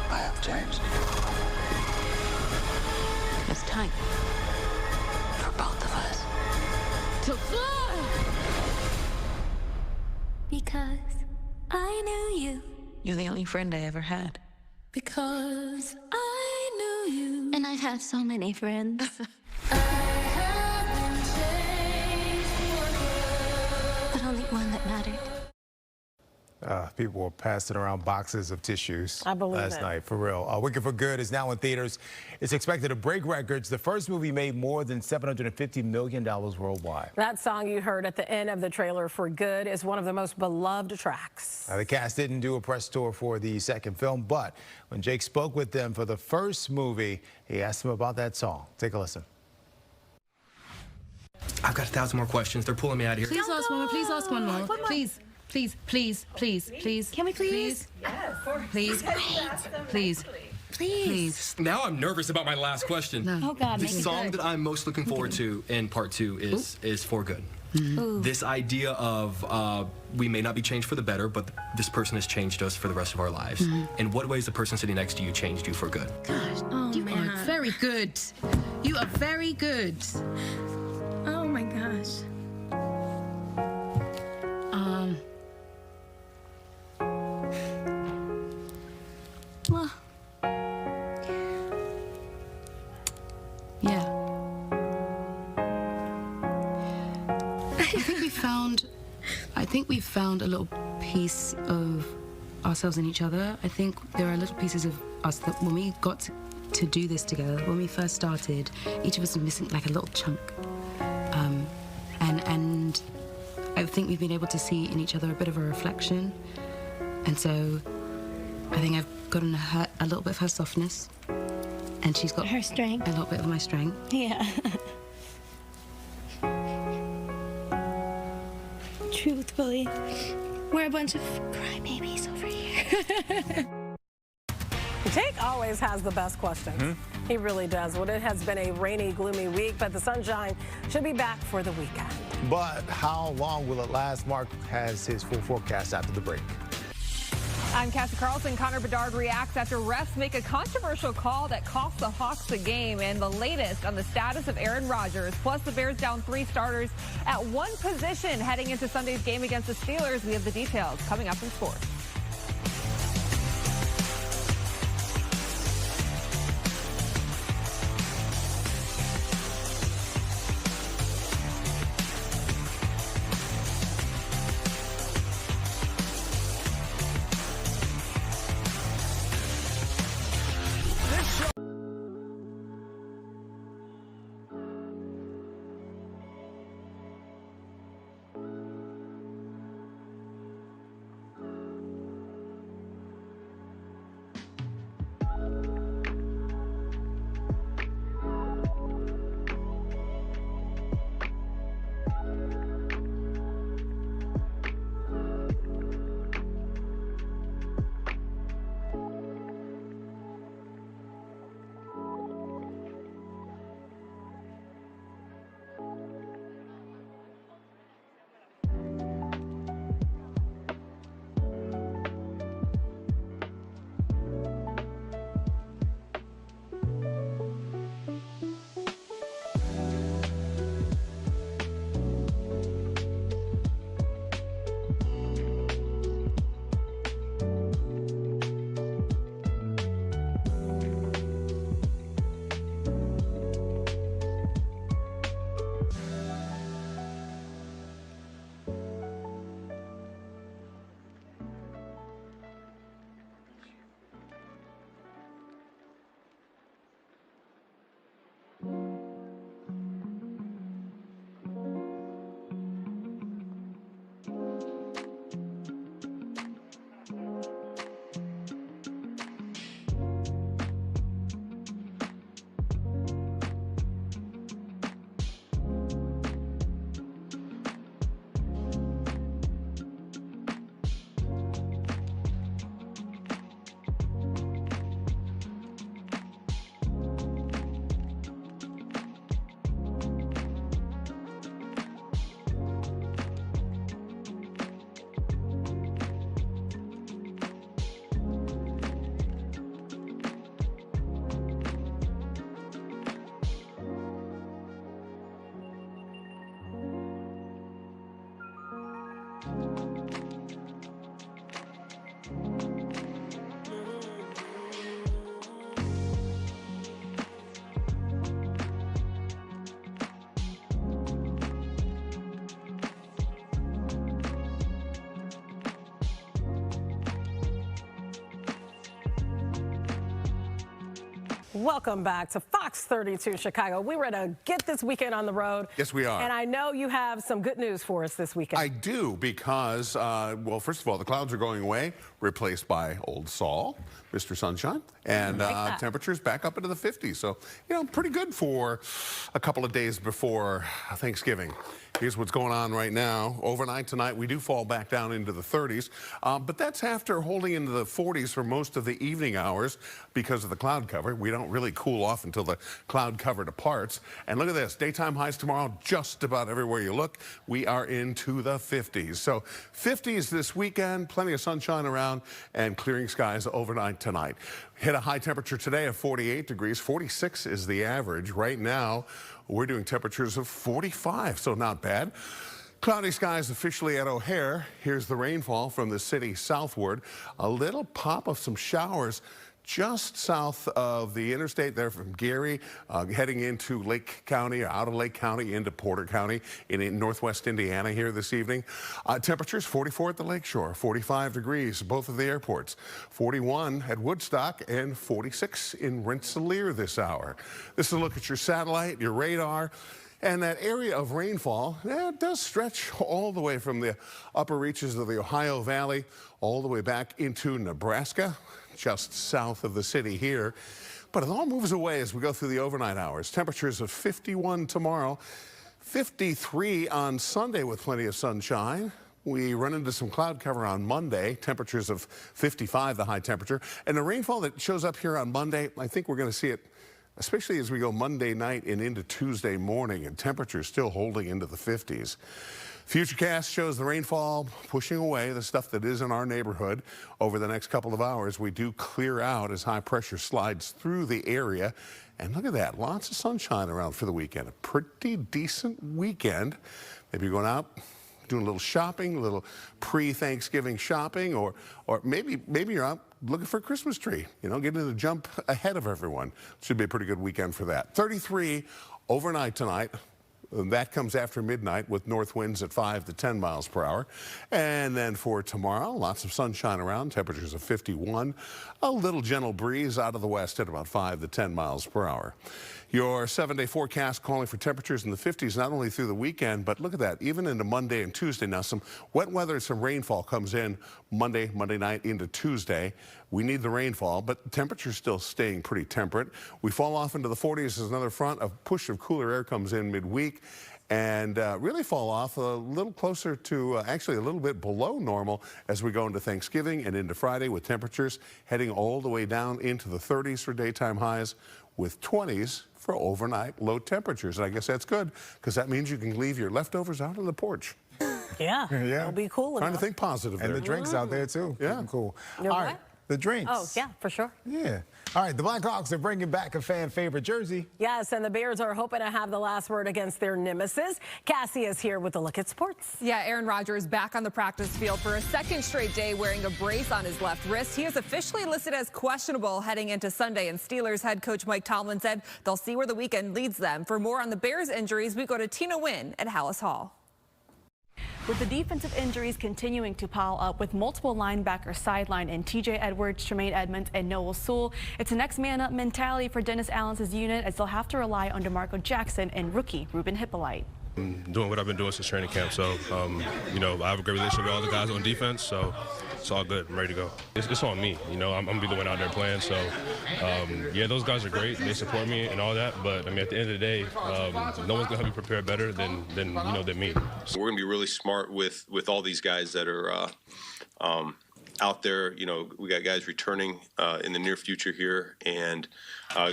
I have changed. It's time. For both of us. To fly! Because I knew you. You're the only friend I ever had. Because I knew you. And I've had so many friends. But only one that mattered. People were passing around boxes of tissues last night, for real. Wicked for Good is now in theaters. It's expected to break records. The first movie made more than $750 million worldwide. That song you heard at the end of the trailer for Good is one of the most beloved tracks. The cast didn't do a press tour for the second film, but when Jake spoke with them for the first movie, he asked them about that song. Take a listen. I've got 1,000 more questions. They're pulling me out of here. Please ask one more. Please ask one more. Please. Please, please, please, please. Can we please? Yes. Please. Please. Please. Now I'm nervous about my last question. No. Oh, God. The song that I'm most looking forward to in part 2 is For Good. This idea of we may not be changed for the better, but this person has changed us for the rest of our lives. In what ways the person sitting next to you changed you for good? Gosh, you are very good. You are very good. Oh my gosh. Well, yeah. I think we found a little piece of ourselves in each other. I think there are little pieces of us that when we got to do this together, when we first started, each of us was missing like a little chunk. And I think we've been able to see in each other a bit of a reflection. And so I think I've gotten a little bit of her softness, and she's got her strength. A little bit of my strength. Yeah. Truthfully, we're a bunch of crybabies over here. Jake always has the best questions. He really does. Well, it has been a rainy, gloomy week, but the sunshine should be back for the weekend. But how long will it last? Mark has his full forecast after the break. I'm Cassie Carlson. Connor Bedard reacts after refs make a controversial call that cost the Hawks the game, and the latest on the status of Aaron Rodgers. Plus, the Bears down 3 starters at one position heading into Sunday's game against the Steelers. We have the details coming up in sports. Welcome back to Fox 32 Chicago. We were to get this weekend on the road. Yes, we are. And I know you have some good news for us this weekend. I do, because, well, first of all, the clouds are going away, replaced by Old Sol, Mr. Sunshine, and temperatures back up into the 50s. So, you know, pretty good for a couple of days before Thanksgiving. Here's what's going on right now. Overnight tonight, we do fall back down into the 30s, but that's after holding into the 40s for most of the evening hours because of the cloud cover. We don't don't really cool off until the cloud cover departs. And look at this, daytime highs tomorrow, just about everywhere you look. We are into the 50s. So 50s this weekend, plenty of sunshine around and clearing skies overnight tonight. Hit a high temperature today of 48 degrees. 46 is the average. Right now, we're doing temperatures of 45, so not bad. Cloudy skies officially at O'Hare. Here's the rainfall from the city southward. A little pop of some showers just south of the interstate there from Gary, heading into Lake County, or out of Lake County into Porter County in northwest Indiana here this evening. Temperatures 44 at the lakeshore, 45 degrees, both of the airports, 41 at Woodstock, and 46 in Rensselaer this hour. This is a look at your satellite, your radar. And that area of rainfall, it does stretch all the way from the upper reaches of the Ohio Valley all the way back into Nebraska, just south of the city here. But it all moves away as we go through the overnight hours. Temperatures of 51 tomorrow, 53 on Sunday with plenty of sunshine. We run into some cloud cover on Monday, temperatures of 55, the high temperature. And the rainfall that shows up here on Monday, I think we're going to see it especially as we go Monday night and into Tuesday morning, and temperatures still holding into the 50s. Futurecast shows the rainfall pushing away, the stuff that is in our neighborhood. Over the next couple of hours, we do clear out as high pressure slides through the area. And look at that, lots of sunshine around for the weekend. A pretty decent weekend. Maybe you're going out, doing a little shopping, a little pre-Thanksgiving shopping, or maybe you're out looking for a Christmas tree, you know, getting to jump ahead of everyone. Should be a pretty good weekend for that. 33 overnight tonight. That comes after midnight with north winds at 5 to 10 miles per hour. And then for tomorrow, lots of sunshine around, temperatures of 51. A little gentle breeze out of the west at about 5 to 10 miles per hour. Your 7-day forecast calling for temperatures in the 50s, not only through the weekend, but look at that, even into Monday and Tuesday. Now, some wet weather and some rainfall comes in Monday night into Tuesday. We need the rainfall, but the temperature's still staying pretty temperate. We fall off into the 40s as another front. A push of cooler air comes in midweek and really fall off a little closer to actually a little bit below normal as we go into Thanksgiving and into Friday, with temperatures heading all the way down into the 30s for daytime highs, with 20s for overnight low temperatures. And I guess that's good, because that means you can leave your leftovers out on the porch. Yeah, it'll be cool enough. Trying to think positive there. And the drinks out there too. Yeah. Cool. You know All right, the drinks. Oh, yeah, for sure. Yeah. All right, the Blackhawks are bringing back a fan favorite jersey. Yes, and the Bears are hoping to have the last word against their nemesis. Cassie is here with a look at sports. Yeah, Aaron Rodgers back on the practice field for a second straight day wearing a brace on his left wrist. He is officially listed as questionable heading into Sunday, and Steelers head coach Mike Tomlin said they'll see where the weekend leads them. For more on the Bears injuries, we go to Tina Nguyen at Hallis Hall. With the defensive injuries continuing to pile up, with multiple linebackers sidelined in TJ Edwards, Tremaine Edmonds, and Noah Sewell, it's a next man up mentality for Dennis Allen's unit, as they'll have to rely on DeMarco Jackson and rookie Ruben Hippolyte. I'm doing what I've been doing since training camp, so you know, I have a great relationship with all the guys on defense, so it's all good. I'm ready to go. It's on me, you know. I'm gonna be the one out there playing, so yeah, those guys are great. They support me and all that, but I mean, at the end of the day, no one's gonna help me prepare better than me. So we're gonna be really smart with all these guys that are out there. You know, we got guys returning in the near future here, and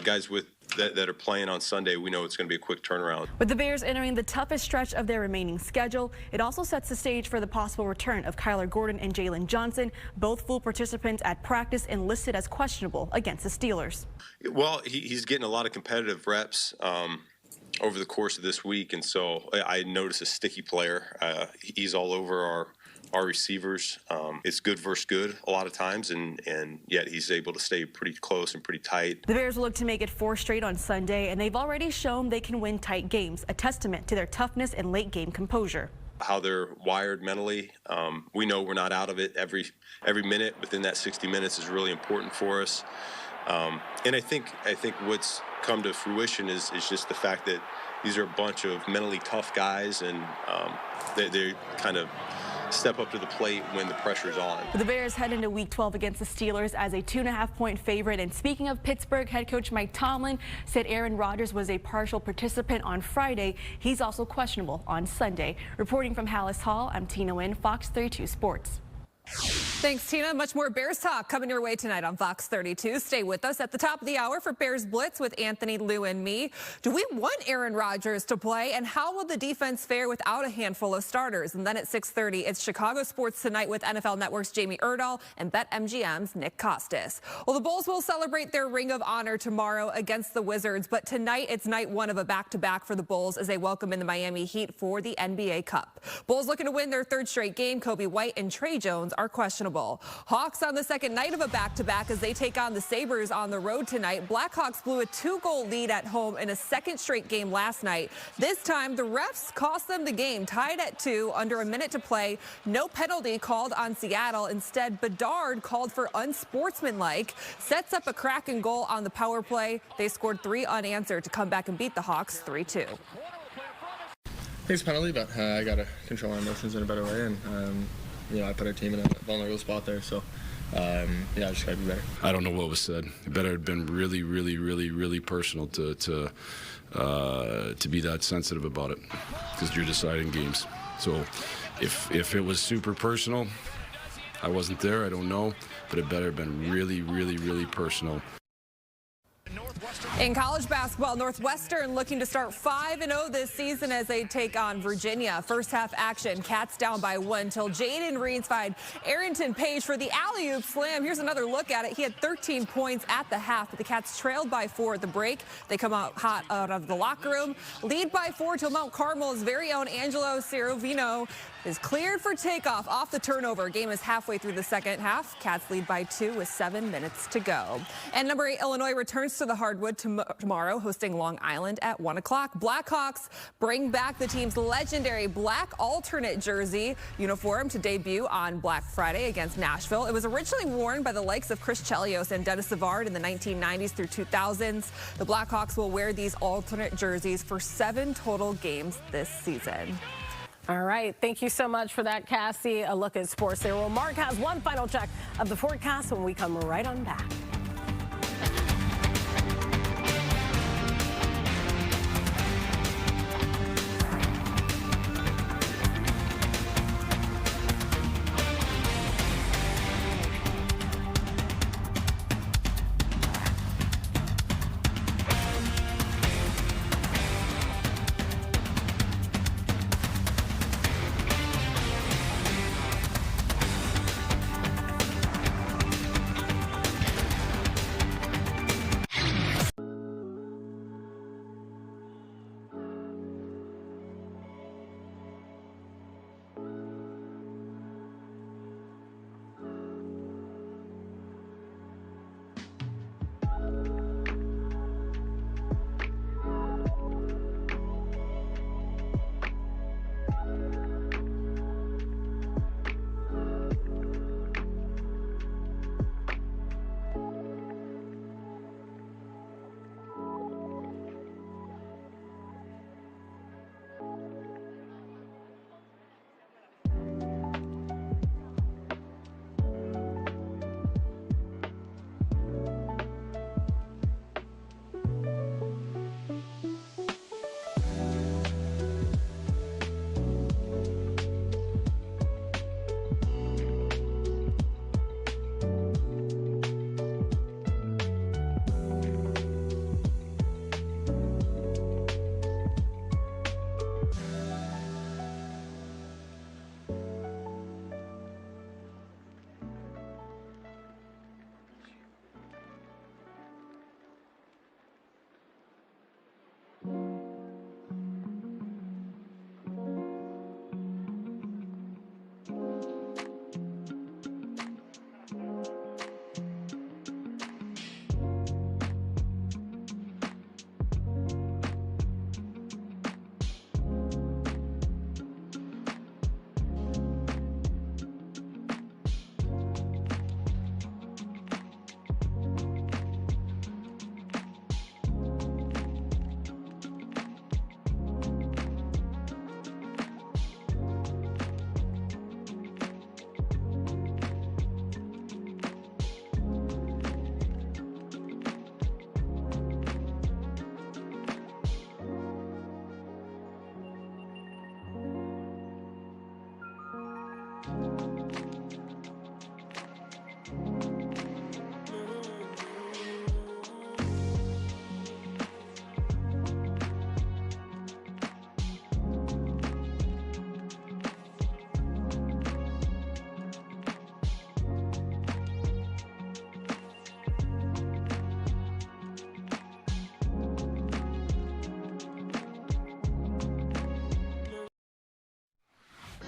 guys that are playing on Sunday. We know it's going to be a quick turnaround. With the Bears entering the toughest stretch of their remaining schedule, it also sets the stage for the possible return of Kyler Gordon and Jalen Johnson, both full participants at practice and listed as questionable against the Steelers. Well, he's getting a lot of competitive reps over the course of this week, and so I noticed a sticky player. He's all over our receivers. It's good versus good a lot of times, and yet he's able to stay pretty close and pretty tight. The Bears look to make it 4 straight on Sunday, and they've already shown they can win tight games, a testament to their toughness and late game composure. How they're wired mentally. We know we're not out of it every minute. Within that 60 minutes is really important for us. And I think what's come to fruition is just the fact that these are a bunch of mentally tough guys, and they kind of step up to the plate when the pressure's on. The Bears head into Week 12 against the Steelers as a 2.5-point favorite. And speaking of Pittsburgh, head coach Mike Tomlin said Aaron Rodgers was a partial participant on Friday. He's also questionable on Sunday. Reporting from Hallis Hall, I'm Tina Nguyen, Fox 32 Sports. Thanks, Tina. Much more Bears talk coming your way tonight on Fox 32. Stay with us at the top of the hour for Bears Blitz with Anthony, Lou, and me. Do we want Aaron Rodgers to play, and how will the defense fare without a handful of starters? And then at 6:30, it's Chicago Sports Tonight with NFL Network's Jamie Erdahl and BetMGM's Nick Costas. Well, the Bulls will celebrate their Ring of Honor tomorrow against the Wizards, but tonight it's night one of a back-to-back for the Bulls as they welcome in the Miami Heat for the NBA Cup. Bulls looking to win their third straight game. Kobe White and Trey Jones are questionable. Hawks on the second night of a back-to-back as they take on the Sabres on the road tonight. Blackhawks blew a 2-goal lead at home in a second straight game last night. This time, the refs cost them the game, tied at 2, under a minute to play. No penalty called on Seattle. Instead, Bedard called for unsportsmanlike, sets up a cracking goal on the power play. They scored 3 unanswered to come back and beat the Hawks 3-2. I think it's a penalty, but I got to control my emotions in a better way, and I put our team in a vulnerable spot there, so I just got to be better. I don't know what was said. It better have been really, really, really, really personal to be that sensitive about it, because you're deciding games. So if it was super personal, I wasn't there, I don't know, but it better have been really, really, really personal. In college basketball, Northwestern looking to start 5-0 this season as they take on Virginia. First half action, Cats down by 1 till Jaden Reeds find Arrington Page for the alley-oop slam. Here's another look at it. He had 13 points at the half, but the Cats trailed by 4 at the break. They come out hot out of the locker room. Lead by 4 till Mount Carmel's very own Angelo Cirovino is cleared for takeoff off the turnover. Game is halfway through the second half. Cats lead by 2 with 7 minutes to go. And number 8, Illinois returns to the hardwood tomorrow, hosting Long Island at 1 o'clock. Blackhawks bring back the team's legendary black alternate jersey uniform to debut on Black Friday against Nashville. It was originally worn by the likes of Chris Chelios and Dennis Savard in the 1990s through 2000s. The Blackhawks will wear these alternate jerseys for 7 total games this season. All right. Thank you so much for that, Cassie. A look at sports there. Well, Mark has one final check of the forecast when we come right on back.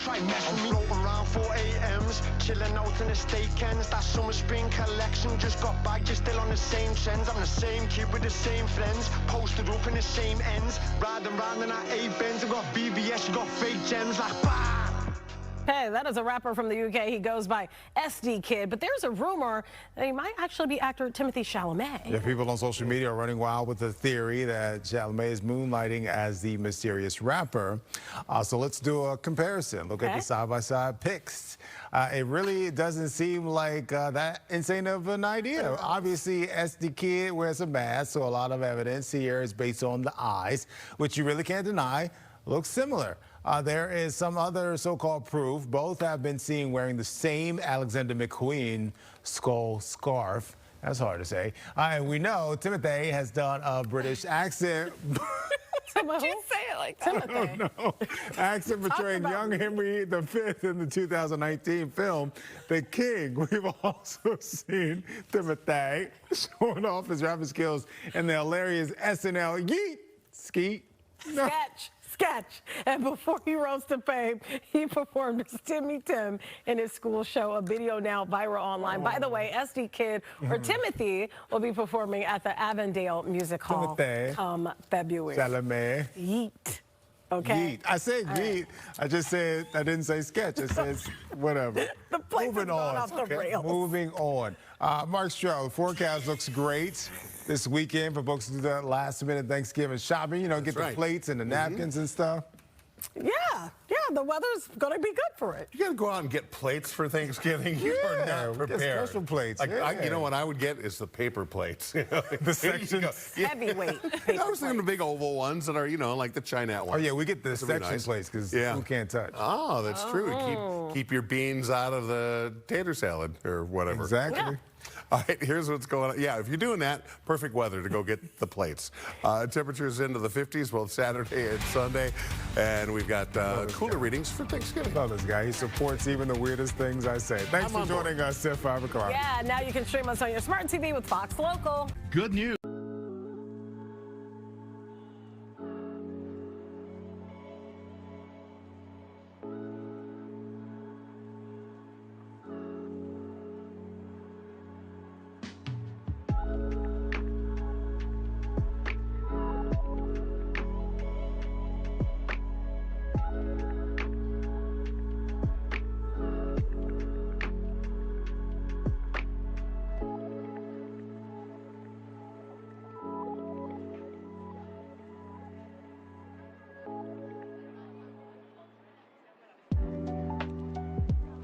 try messing me. Floating around 4 a.m.s, chilling out in the state ends. That summer spring collection just got back, just still on the same trends. I'm the same kid with the same friends, posted up in the same ends. Riding round in that 8 Benz, I got BBS, you got fake gems like bah! Hey, that is a rapper from the UK. He goes by SD Kid, but there's a rumor that he might actually be actor Timothy Chalamet. Yeah, people on social media are running wild with the theory that Chalamet is moonlighting as the mysterious rapper. So let's do a comparison. Look at the side-by-side pics. It really doesn't seem like that insane of an idea. Obviously, SD Kid wears a mask, so a lot of evidence here is based on the eyes, which you really can't deny looks similar. There is some other so-called proof. Both have been seen wearing the same Alexander McQueen skull scarf. That's hard to say. And we know Timothy has done a British accent. Did you say it like that? Oh, no. Accent portraying young Henry V in the 2019 film, The King. We've also seen Timothy showing off his rapping skills in the hilarious SNL Yeet Skeet. No. Sketch. And before he rose to fame, he performed as Timmy Tim in his school show, a video now viral online. By the way, SD Kid, or Timothy, will be performing at the Avondale Music Hall come February. Chalamet. Yeet. Okay. Yeet. I said yeet. I just said, I didn't say sketch. I said whatever. The place Moving on. off the rails. Moving on. Mark Stroh, forecast looks great this weekend for folks to do that last-minute Thanksgiving shopping. You know, get the plates and the napkins and stuff. Yeah, the weather's going to be good for it. You got to go out and get plates for Thanksgiving. You are not prepared. Special plates. Like, you know what I would get is the paper plates. The sections. Heavyweight paper I was thinking the big oval ones that are, you know, like the Chinette ones. Oh, yeah, we get the section plates because who can't touch. Oh, that's true. Keep your beans out of the tater salad or whatever. Exactly. Yeah. All right, here's what's going on. Yeah, if you're doing that, perfect weather to go get the plates. Temperatures into the 50s both Saturday and Sunday. And we've got cooler readings for Thanksgiving. Love this guy. He supports even the weirdest things I say. Thanks for joining us at 5 o'clock. Yeah, now you can stream us on your smart TV with Fox Local. Good news.